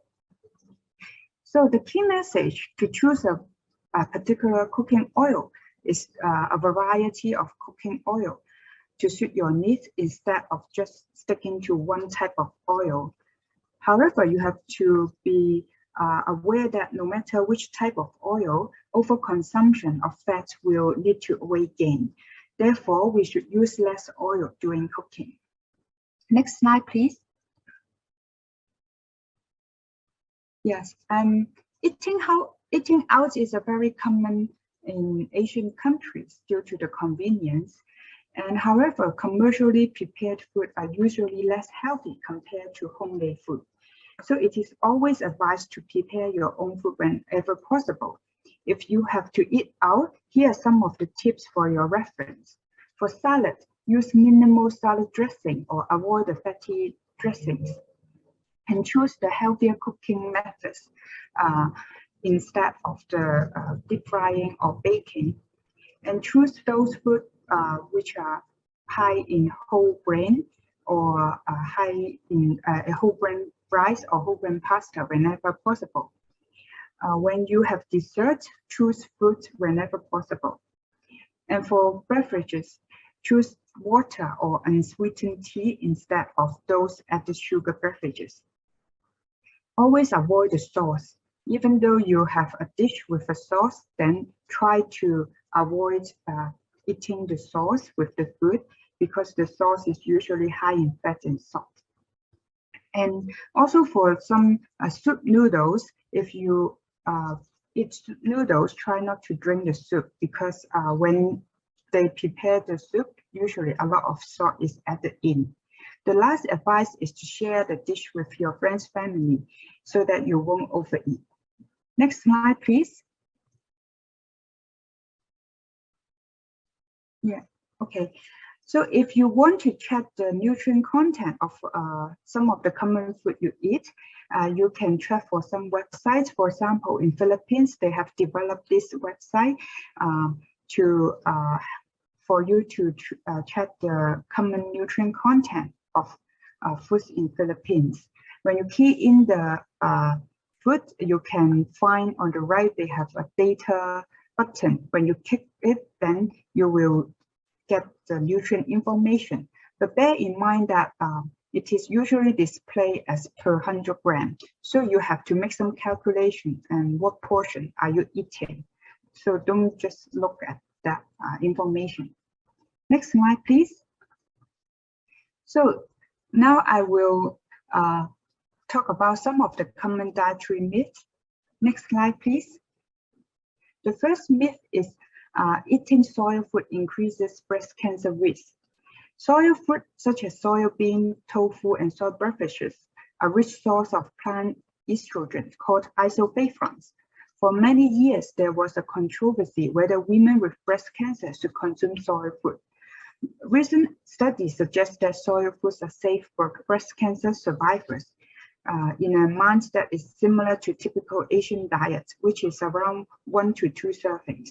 So the key message to choose a particular cooking oil is a variety of cooking oil to suit your needs instead of just sticking to one type of oil. However, you have to be aware that no matter which type of oil, overconsumption of fat will lead to weight gain. Therefore, we should use less oil during cooking. Next slide, please. Yes, eating out is a very common in Asian countries due to the convenience. And however, commercially prepared food are usually less healthy compared to homemade food. So it is always advised to prepare your own food whenever possible. If you have to eat out, here are some of the tips for your reference. For salad, use minimal salad dressing or avoid the fatty dressings. And choose the healthier cooking methods instead of the deep frying or baking, and choose those foods which are high in whole grain or high in whole grain rice or whole grain pasta whenever possible. When you have dessert, choose fruit whenever possible. And for beverages, choose water or unsweetened tea instead of those added sugar beverages. Always avoid the sauce. Even though you have a dish with a sauce, then try to avoid eating the sauce with the food because the sauce is usually high in fat and salt. And also for some soup noodles, if you eat soup noodles, try not to drink the soup because when they prepare the soup, usually a lot of salt is added in. The last advice is to share the dish with your friends' family so that you won't overeat. Next slide, please. Yeah, okay. So if you want to check the nutrient content of some of the common food you eat, you can check for some websites. For example, in Philippines, they have developed this website for you to check the common nutrient content of foods in Philippines. When you key in the food, you can find on the right, they have a data button. When you click it, then you will get the nutrient information. But bear in mind that it is usually displayed as per 100 grams. So you have to make some calculation and what portion are you eating. So don't just look at that information. Next slide, please. So now I will talk about some of the common dietary myths. Next slide, please. The first myth is eating soy food increases breast cancer risk. Soy food such as soybean, tofu, and soy beverages are rich source of plant estrogen called isobutyryl. For many years, there was a controversy whether women with breast cancer should consume soy food. Recent studies suggest that soy foods are safe for breast cancer survivors in an amount that is similar to typical Asian diet, which is around 1 to 2 servings.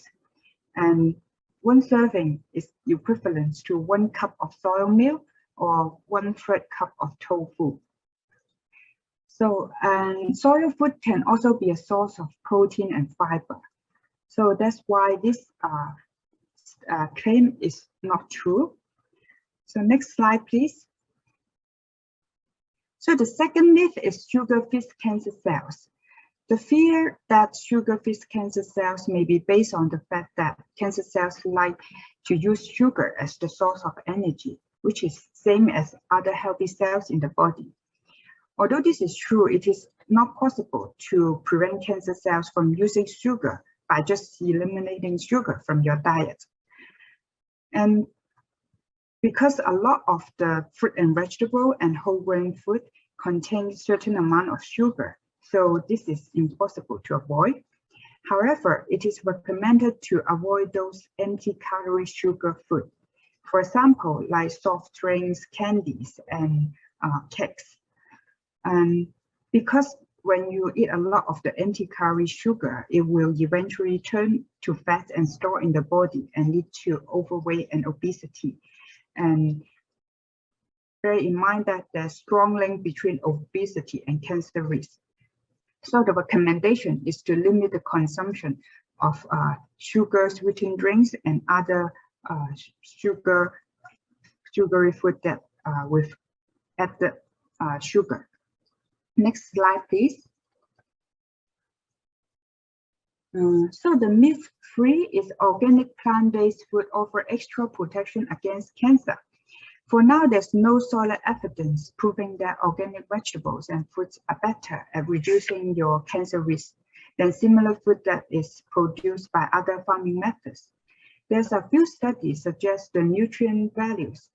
And 1 serving is equivalent to 1 cup of soy milk or 1/3 cup of tofu. So, and soy food can also be a source of protein and fiber. So that's why this claim is not true. So next slide, please. So the second myth is sugar-fixed cancer cells. The fear that sugar-fixed cancer cells may be based on the fact that cancer cells like to use sugar as the source of energy, which is same as other healthy cells in the body. Although this is true, it is not possible to prevent cancer cells from using sugar by just eliminating sugar from your diet. And because a lot of the fruit and vegetable and whole grain food contain certain amount of sugar, so this is impossible to avoid. However, it is recommended to avoid those empty-calorie sugar food. For example, like soft drinks, candies, and cakes. And because when you eat a lot of the empty-calorie sugar, it will eventually turn to fat and store in the body and lead to overweight and obesity. And bear in mind that there's a strong link between obesity and cancer risk. So the recommendation is to limit the consumption of sugar sweetened drinks and other sugary food that with added sugar. Next slide, please. So the myth 3 is organic plant-based food offer extra protection against cancer. For now, there's no solid evidence proving that organic vegetables and fruits are better at reducing your cancer risk than similar food that is produced by other farming methods. There's a few studies suggest the nutrient values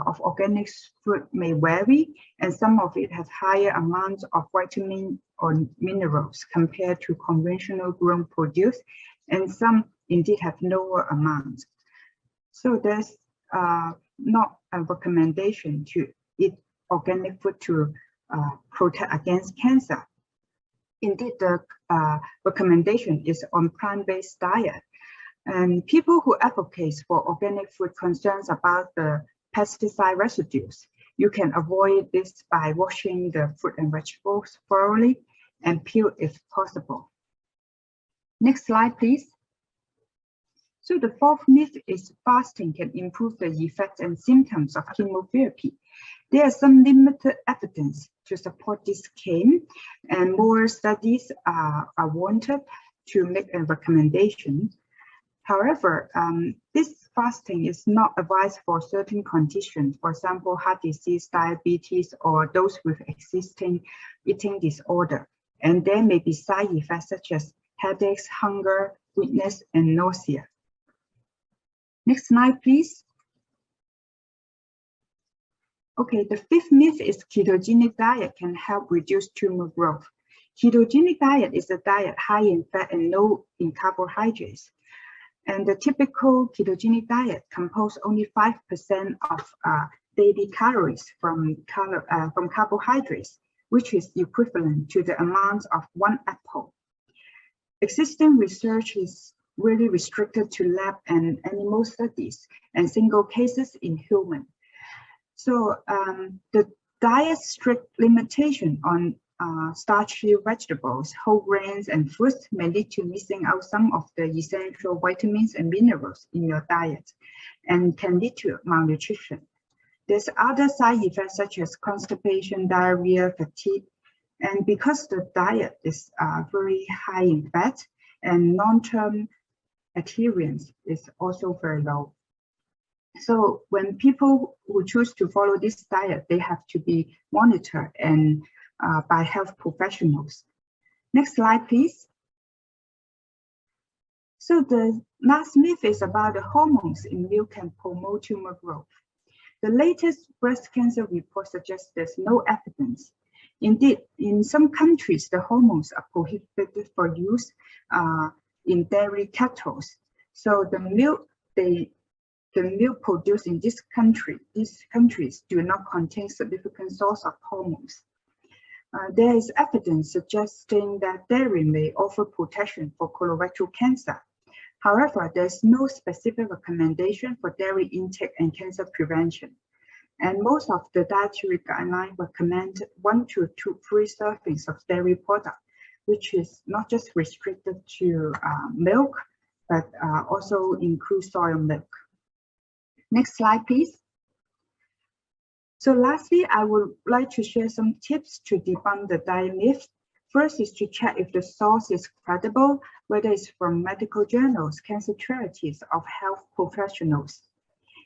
of organic food may vary, and some of it has higher amounts of vitamin or minerals compared to conventional grown produce, and some indeed have lower amounts. So there's not a recommendation to eat organic food to protect against cancer. Indeed, the recommendation is on plant-based diet. And people who advocate for organic food concerns about the pesticide residues. You can avoid this by washing the fruit and vegetables thoroughly and peel if possible. Next slide, please. So the fourth myth is fasting can improve the effects and symptoms of chemotherapy. There is some limited evidence to support this claim, and more studies are wanted to make a recommendation. However, this fasting is not advised for certain conditions, for example, heart disease, diabetes, or those with existing eating disorder. And there may be side effects such as headaches, hunger, weakness, and nausea. Next slide, please. Okay, the fifth myth is ketogenic diet can help reduce tumor growth. Ketogenic diet is a diet high in fat and low in carbohydrates. And the typical ketogenic diet composes only 5% of daily calories from carbohydrates, which is equivalent to the amount of 1 apple. Existing research is really restricted to lab and animal studies and single cases in human. So the diet's strict limitation on starchy vegetables, whole grains, and fruits may lead to missing out some of the essential vitamins and minerals in your diet and can lead to malnutrition. There's other side effects such as constipation, diarrhea, fatigue, and because the diet is very high in fat and long-term adherence is also very low. So when people who choose to follow this diet, they have to be monitored and by health professionals. Next slide, please. So the last myth is about the hormones in milk can promote tumor growth. The latest breast cancer report suggests there's no evidence. Indeed, in some countries, the hormones are prohibited for use in dairy cattle. So the milk they the milk produced in these countries do not contain significant source of hormones. There is evidence suggesting that dairy may offer protection for colorectal cancer. However, there is no specific recommendation for dairy intake and cancer prevention. And most of the dietary guidelines recommend 1 to 3 servings of dairy product, which is not just restricted to milk, but also includes soy milk. Next slide, please. So lastly, I would like to share some tips to debunk the diet myth. First is to check if the source is credible, whether it's from medical journals, cancer charities, or health professionals.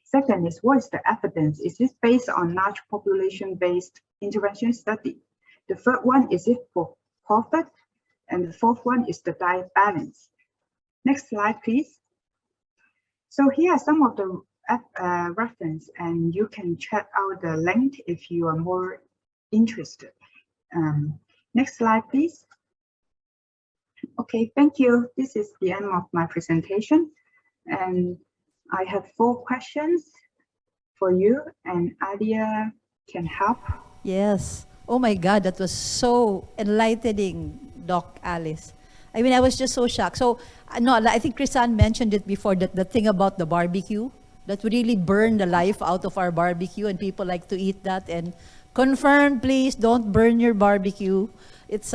Second is, what is the evidence? Is this based on large population-based intervention study? The third one, is it for profit? And the fourth one is the diet balance. Next slide, please. So here are some of the reference, and you can check out the link if you are more interested. Next slide, please. Okay, thank you. This is the end of my presentation. And I have 4 questions for you, and Alia can help. Yes. Oh my God, that was so enlightening, Doc Alice. I mean, I was just so shocked. So, no, I think Chrisanne mentioned it before, that the thing about the barbecue, that would really burn the life out of our barbecue, and people like to eat that. And confirm, please, don't burn your barbecue. It's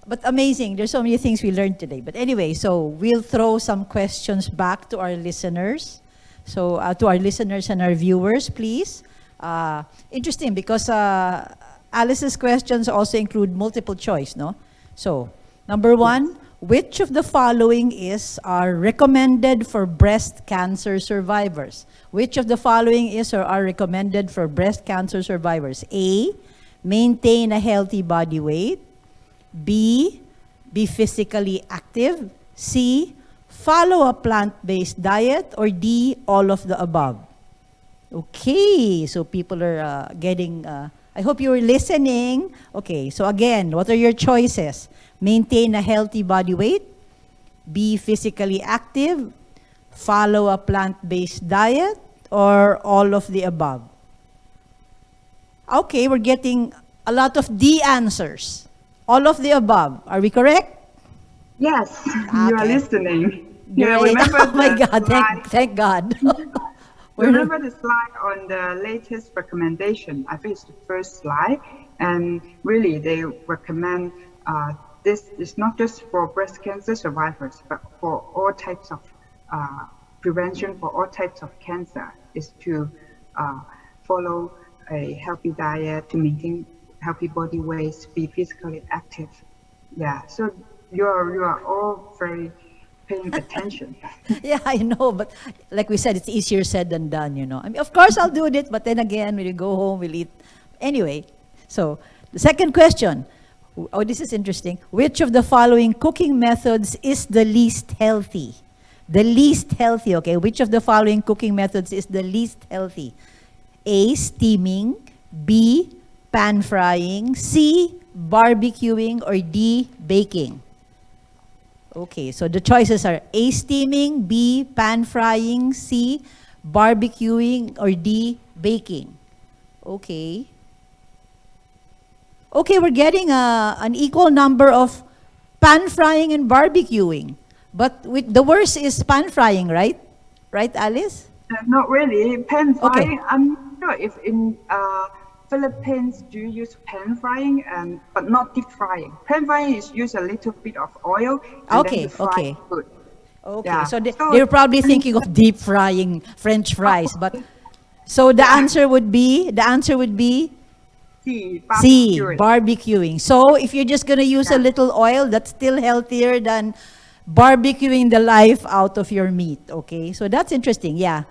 but amazing. There's so many things we learned today. But anyway, so we'll throw some questions back to our listeners. So to our listeners and our viewers, please. Interesting, because Alice's questions also include multiple choice, no? So, number 1, which of the following are recommended for breast cancer survivors? Which of the following is or are recommended for breast cancer survivors? A, maintain a healthy body weight. B, be physically active. C, follow a plant-based diet. Or D, all of the above. Okay, so people are getting, I hope you were listening. Okay, so again, what are your choices? Maintain a healthy body weight, be physically active, follow a plant-based diet, or all of the above? Okay, we're getting a lot of D answers. All of the above. Are we correct? Yes, you are listening. Yeah, Great. remember Oh my the God, slide? thank God. Remember the slide on the latest recommendation? I think it's the first slide. And really, they recommend this is not just for breast cancer survivors, but for all types of prevention for all types of cancer, is to follow a healthy diet, to maintain healthy body weight, be physically active. Yeah, so you are all very paying attention. Yeah, I know, but like we said, it's easier said than done, you know. I mean, of course I'll do it, but then again, when you go home, we'll eat. Anyway, so the second question. Oh, this is interesting. Which of the following cooking methods is the least healthy? The least healthy, okay. Which of the following cooking methods is the least healthy? A, steaming. B, pan frying. C, barbecuing. Or D, baking. Okay, so the choices are A, steaming. B, pan frying. C, barbecuing. Or D, baking. Okay. Okay, we're getting an equal number of pan frying and barbecuing. But the worst is pan frying, right? Right, Alice? Not really. Pan frying, Okay. I'm not sure if in Philippines do you use pan frying, but not deep frying. Pan frying is use a little bit of oil and then you fry food. Okay, Yeah. so they're probably thinking of deep frying French fries. But so the answer would be C, C, barbecuing. barbecuing. So if you're just going to use a little oil, that's still healthier than barbecuing the life out of your meat. Okay, so that's interesting. Yeah,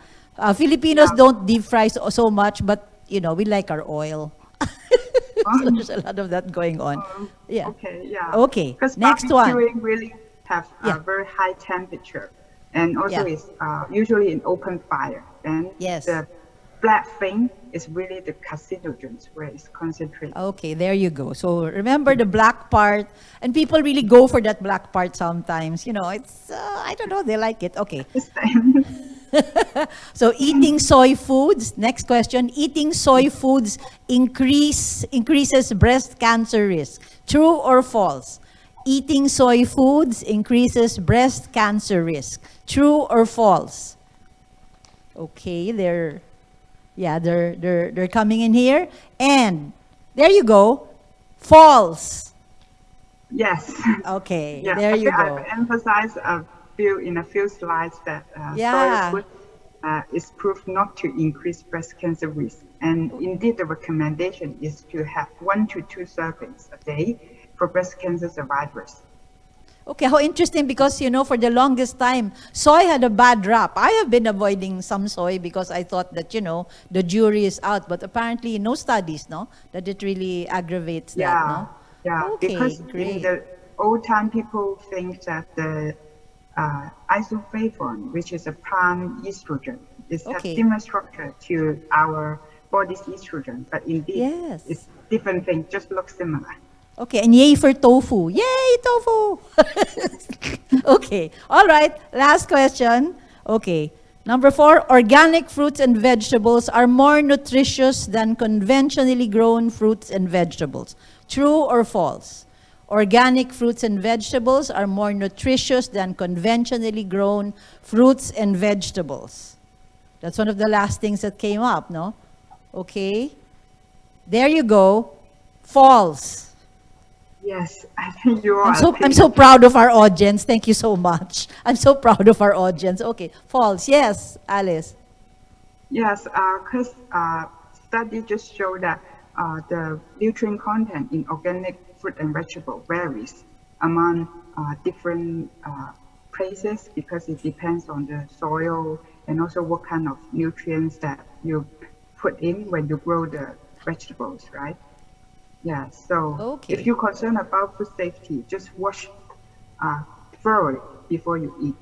Filipinos don't deep fry so much, but you know, we like our oil. So there's a lot of that going on. Yeah. Okay, yeah. Okay, Because next one. barbecuing really have a very high temperature, and also is usually in open fire. And the black thing is really the carcinogens where it's concentrated. Okay, there you go. So remember the black part, and people really go for that black part sometimes. You know, it's I don't know, they like it. Okay. So eating soy foods, next question, eating soy foods increases breast cancer risk. True or false? Eating soy foods increases breast cancer risk. True or false? Okay, they're coming in here. And there you go. False. Yes. Okay, Yeah, there I you think I've go. emphasized in a few slides that soy Yeah. food is proved not to increase breast cancer risk. And indeed, the recommendation is to have 1 to 2 servings a day for breast cancer survivors. Okay, how interesting because, for the longest time, soy had a bad rap. I have been avoiding some soy because I thought that, the jury is out. But apparently, no studies, no? That it really aggravates that, Yeah, no? yeah, Okay, because in great. the old time, people think that the isoflavone, which is a plant estrogen, is have Okay. similar structure to our body's estrogen, but indeed it's Yes. different thing, just looks similar. Okay, and yay for tofu. Yay, tofu! Okay, all right, last question. Okay, number 4, organic fruits and vegetables are more nutritious than conventionally grown fruits and vegetables. True or false? Organic fruits and vegetables are more nutritious than conventionally grown fruits and vegetables. That's one of the last things that came up, no? Okay, there you go. False. Yes, I think you all I'm are so I'm paying so attention. proud of our audience. Thank you so much. I'm so proud of our audience. Okay, false. Yes, Alice. Yes, because study just show that the nutrient content in organic fruit and vegetable varies among different places because it depends on the soil and also what kind of nutrients that you put in when you grow the vegetables, right? Yeah, so if Okay. you're concerned about food safety, just wash uh, thoroughly before you eat.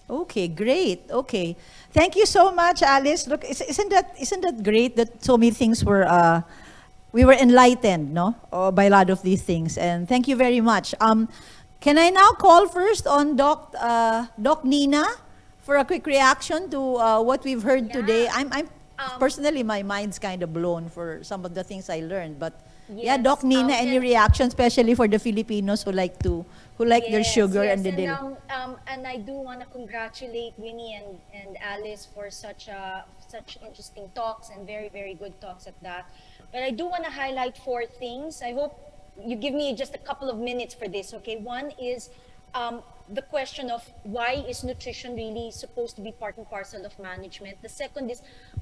Okay, great. Okay. Thank you so much, Alice. Look, isn't that great that so many things were we were enlightened, no, by a lot of these things. And thank you very much. Can I now call first on Doc Nina for a quick reaction to what we've heard today? Yeah. I'm Um, personally, my mind's kind of blown for some of the things I learned. But yeah, Doc yes. Nina, any And reaction, especially for the Filipinos who like their yes, sugar and yes, the dill? and I do want to congratulate Winnie and Alice for such interesting talks and very very good talks at that. But I do want to highlight 4 things. I hope you give me just a couple of minutes for this. Okay, one is the question of why is nutrition really supposed to be part and parcel of management. The second is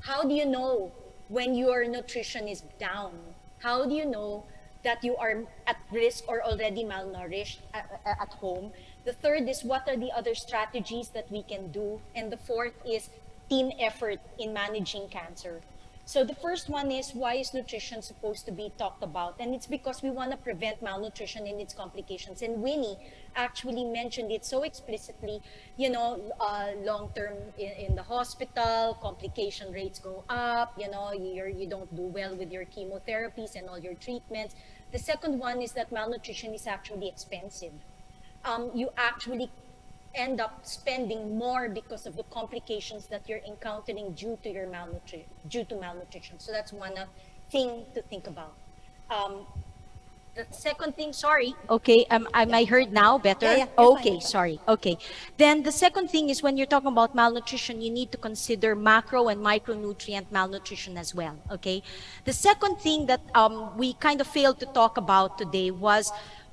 how do you know when your nutrition is down? How do you know that you are at risk or already malnourished at home? The third is what are the other strategies that we can do? And the fourth is team effort in managing cancer. So the first one is why is nutrition supposed to be talked about? And it's because we want to prevent malnutrition and its complications. And Winnie actually mentioned it so explicitly, long term in the hospital, complication rates go up, you don't do well with your chemotherapies and all your treatments. The second one is that malnutrition is actually expensive. You actually end up spending more because of the complications that you're encountering due to malnutrition. So that's one thing to think about. Um, the second thing, sorry. Okay, am I heard now better? Yeah, you're fine, Okay, you're fine. sorry. Okay. Then the second thing is when you're talking about malnutrition, you need to consider macro and micronutrient malnutrition as well. Okay. The second thing that we kind of failed to talk about today was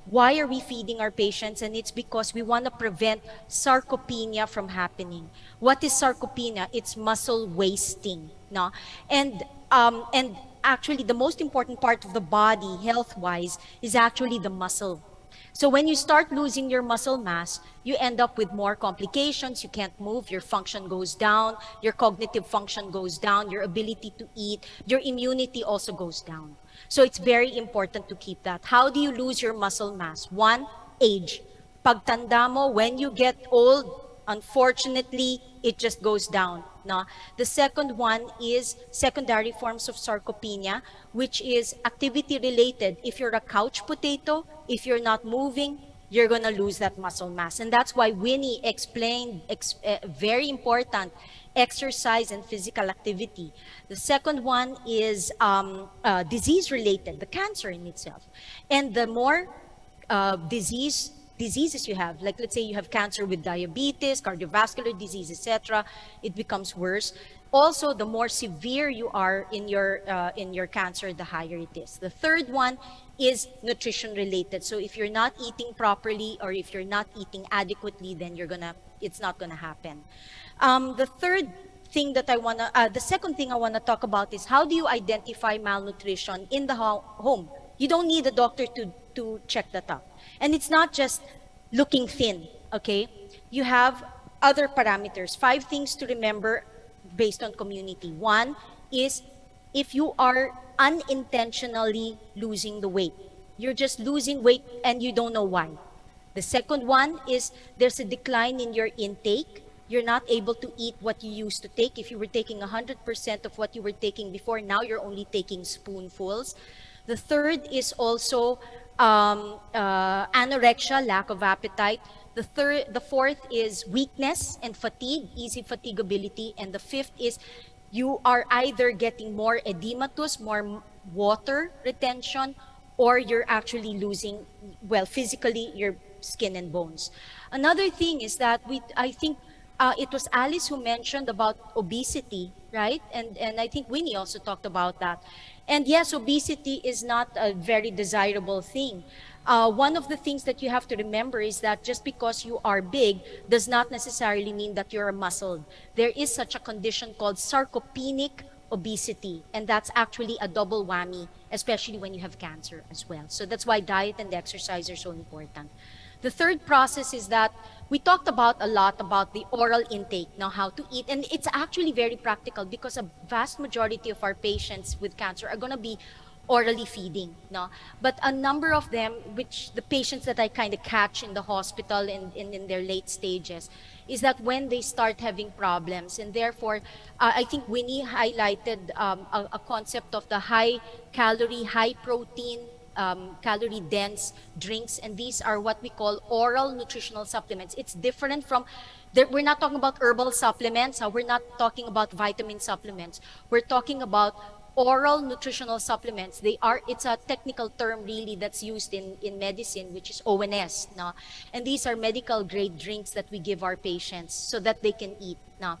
why are we feeding our patients? And it's because we want to prevent sarcopenia from happening. What is sarcopenia? It's muscle wasting, no? And actually the most important part of the body health-wise is actually the muscle. So when you start losing your muscle mass, you end up with more complications. You can't move, your function goes down, your cognitive function goes down, your ability to eat, your immunity also goes down. So it's very important to keep that. How do you lose your muscle mass? One, age. Pagtanda mo, when you get old, unfortunately, it just goes down. No? The second one is secondary forms of sarcopenia, which is activity related. If you're a couch potato, if you're not moving, you're going to lose that muscle mass. And that's why Winnie explained very important exercise and physical activity. The second one is disease related, the cancer in itself. And the more diseases you have, like let's say you have cancer with diabetes, cardiovascular disease, etc., it becomes worse. Also, the more severe you are in your cancer, the higher it is. The third one is nutrition related. So if you're not eating properly or if you're not eating adequately, then it's not gonna happen. The third thing that the second thing I wanna talk about is how do you identify malnutrition in the home? You don't need a doctor to check that up. And it's not just looking thin, okay? You have other parameters, 5 things to remember based on community. One is if you are unintentionally losing the weight. You're just losing weight and you don't know why. The second one is there's a decline in your intake. You're not able to eat what you used to take. If you were taking 100% of what you were taking before, now you're only taking spoonfuls. The third is also anorexia, lack of appetite. The fourth is weakness and fatigue, easy fatigability. And the fifth is you are either getting more edematous, more water retention, or you're actually losing, well, physically, your skin and bones. Another thing is that I think it was Alice who mentioned about obesity, right? And I think Winnie also talked about that. And yes, obesity is not a very desirable thing. One of the things that you have to remember is that just because you are big does not necessarily mean that you're muscled. There is such a condition called sarcopenic obesity, and that's actually a double whammy, especially when you have cancer as well. So that's why diet and exercise are so important. The third process is that we talked about a lot about the oral intake, now how to eat, and it's actually very practical because a vast majority of our patients with cancer are going to be orally feeding, no? But a number of them, which the patients that I kind of catch in the hospital and in their late stages, is that when they start having problems, and therefore, I think Winnie highlighted a concept of the high calorie, high protein, calorie dense drinks, and these are what we call oral nutritional supplements. It's different from, we're not talking about herbal supplements, we're not talking about vitamin supplements, we're talking about oral nutritional supplements. It's a technical term really that's used in medicine, which is ONS, no? And these are medical grade drinks that we give our patients so that they can eat, no?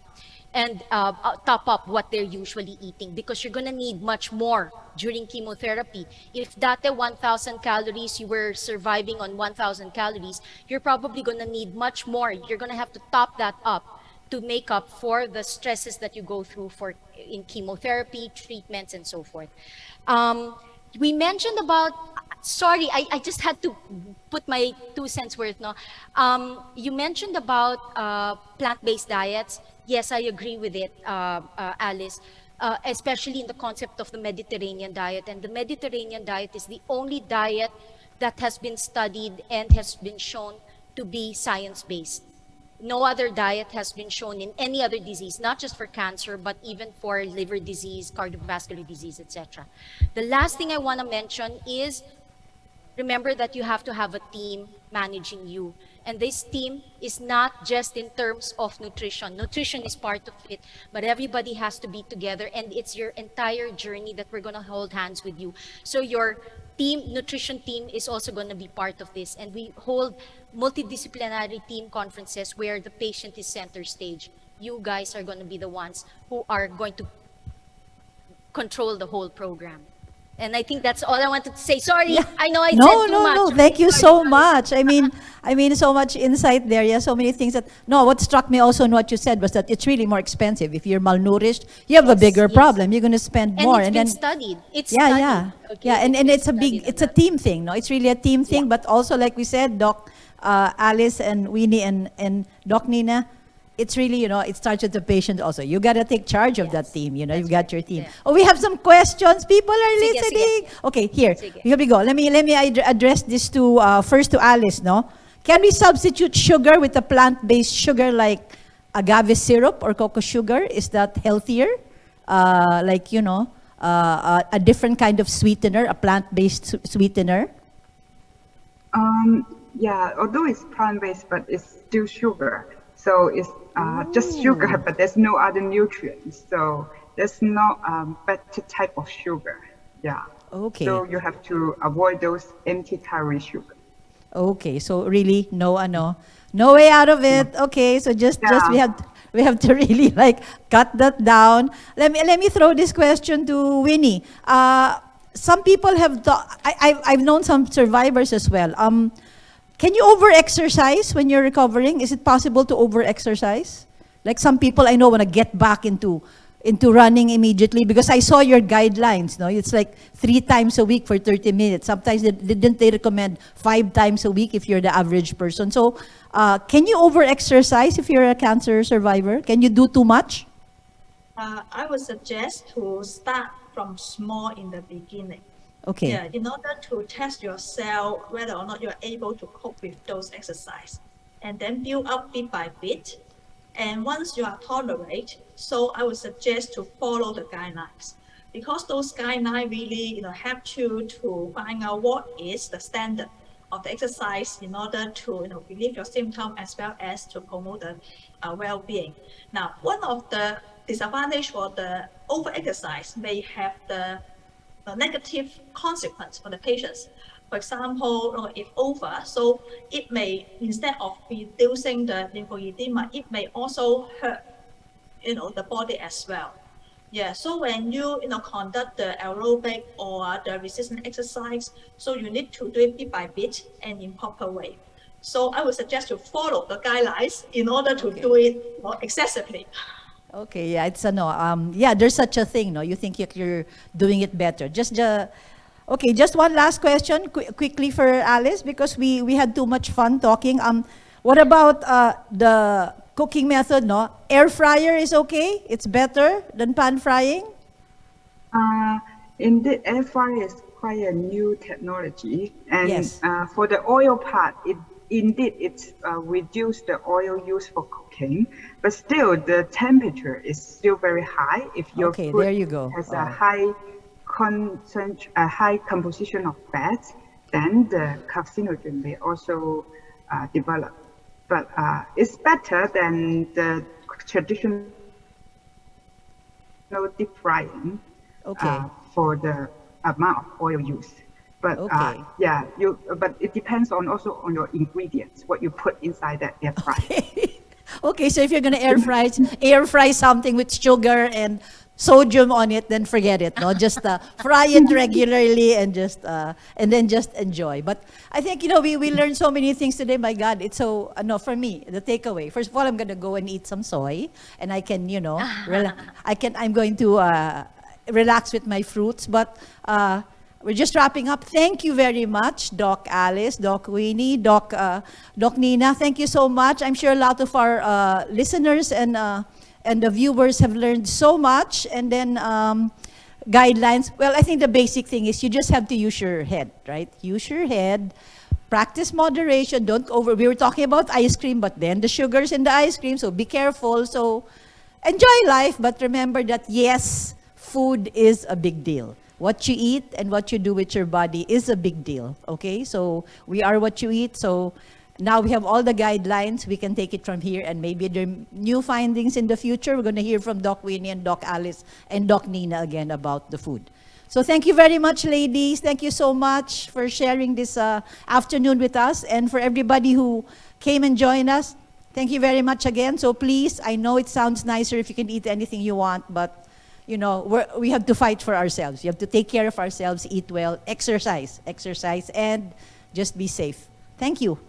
And top up what they're usually eating, because you're gonna need much more during chemotherapy. If dati 1,000 calories, you were surviving on 1,000 calories, you're probably gonna need much more. You're gonna have to top that up to make up for the stresses that you go through in chemotherapy, treatments, and so forth. We mentioned about, sorry, I just had to put my 2 cents worth, no? You mentioned about plant-based diets. Yes, I agree with it, Alice, especially in the concept of the Mediterranean diet. And the Mediterranean diet is the only diet that has been studied and has been shown to be science-based. No other diet has been shown in any other disease, not just for cancer, but even for liver disease, cardiovascular disease, etc. The last thing I want to mention is, remember that you have to have a team managing you. And this team is not just in terms of nutrition. Nutrition is part of it, but everybody has to be together, and it's your entire journey that we're going to hold hands with you. So your nutrition team is also going to be part of this, and we hold multidisciplinary team conferences where the patient is center stage. You guys are going to be the ones who are going to control the whole program. And I think that's all I wanted to say. Sorry, Yeah. I know I said No, too no, much. no. Thank you so much. I mean, so much insight there. Yeah, so many things that. No, what struck me also in what you said was that it's really more expensive. If you're malnourished, you have a bigger Yes. problem. You're going to spend And more, it's and been then studied. It's yeah, studied. yeah, Okay? yeah, and been it's a studied it's a lot. team thing. No, it's really a team thing. Yeah. But also, like we said, Doc Alice and Winnie and Doc Nina. It's really, it starts with the patient also. You got to take charge of that Yes, team. You've that's got right. your team. Yeah. Oh, we have some questions. People are Sige, listening. sige. Okay, here. Sige. Here we go. Let me address this to first to Alice. No, can we substitute sugar with a plant-based sugar like agave syrup or cocoa sugar? Is that healthier? A different kind of sweetener, a plant-based sweetener. Yeah, although it's plant-based, but it's still sugar. So it's just sugar, Ooh. but there's no other nutrients. So there's no better type of sugar. Yeah. Okay. So you have to avoid those empty calorie sugar. Okay, so really no way out of Yeah. it. Okay, so just Yeah. we have to really like cut that down. Let me throw this question to Winnie. Some people have I've known some survivors as well. Can you over-exercise when you're recovering? Is it possible to over-exercise? Like some people I know want to get back into running immediately because I saw your guidelines. No, it's like 3 times a week for 30 minutes. Sometimes they recommend 5 times a week if you're the average person. So, can you over-exercise if you're a cancer survivor? Can you do too much? I would suggest to start from small in the beginning. Okay. Yeah, in order to test yourself whether or not you're able to cope with those exercise, and then build up bit by bit. And once you are tolerate, so I would suggest to follow the guidelines, because those guidelines really help you to find out what is the standard of the exercise in order to relieve your symptom as well as to promote the well-being. Now, one of the disadvantage for the over-exercise may have the negative consequence for the patients. For example, if over, so it may, instead of reducing the lymphedema, it may also hurt, the body as well. Yeah, so when you conduct the aerobic or the resistance exercise, so you need to do it bit by bit and in proper way. So I would suggest to follow the guidelines in order to do it excessively. Okay, yeah, it's a no. Yeah, there's such a thing, no. You think you're doing it better. Okay, just one last question quickly for Alice because we had too much fun talking. What about the cooking method? No, air fryer is okay. It's better than pan frying. Indeed, air fryer is quite a new technology, and Yes. For the oil part, it's reduced the oil used for cooking, but still the temperature is still very high. If your Okay, food there you go. has a Oh. high composition of fat, then the carcinogen may also develop. But it's better than the traditional deep frying Okay. for the amount of oil used. But Okay. but it depends also on your ingredients, what you put inside that air fryer. Okay, so if you're gonna air fry something with sugar and sodium on it, then forget it. No, just fry it regularly and then just enjoy. But I think we learned so many things today. My God, it's so no for me. The takeaway. First of all, I'm gonna go and eat some soy, and I can I'm going to relax with my fruits, but. We're just wrapping up. Thank you very much, Doc Alice, Doc Winnie, Doc Nina. Thank you so much. I'm sure a lot of our listeners and the viewers have learned so much. And then guidelines. Well, I think the basic thing is you just have to use your head, right? Use your head. Practice moderation. Don't over. We were talking about ice cream, but then the sugars in the ice cream. So be careful. So enjoy life, but remember that yes, food is a big deal. What you eat and what you do with your body is a big deal, okay? So we are what you eat. So now we have all the guidelines. We can take it from here, and maybe there are new findings in the future. We're going to hear from Doc Winnie and Doc Alice and Doc Nina again about the food. So thank you very much, ladies. Thank you so much for sharing this afternoon with us. And for everybody who came and joined us, thank you very much again. So please, I know it sounds nicer if you can eat anything you want, but we have to fight for ourselves. You have to take care of ourselves, eat well, exercise, and just be safe. Thank you.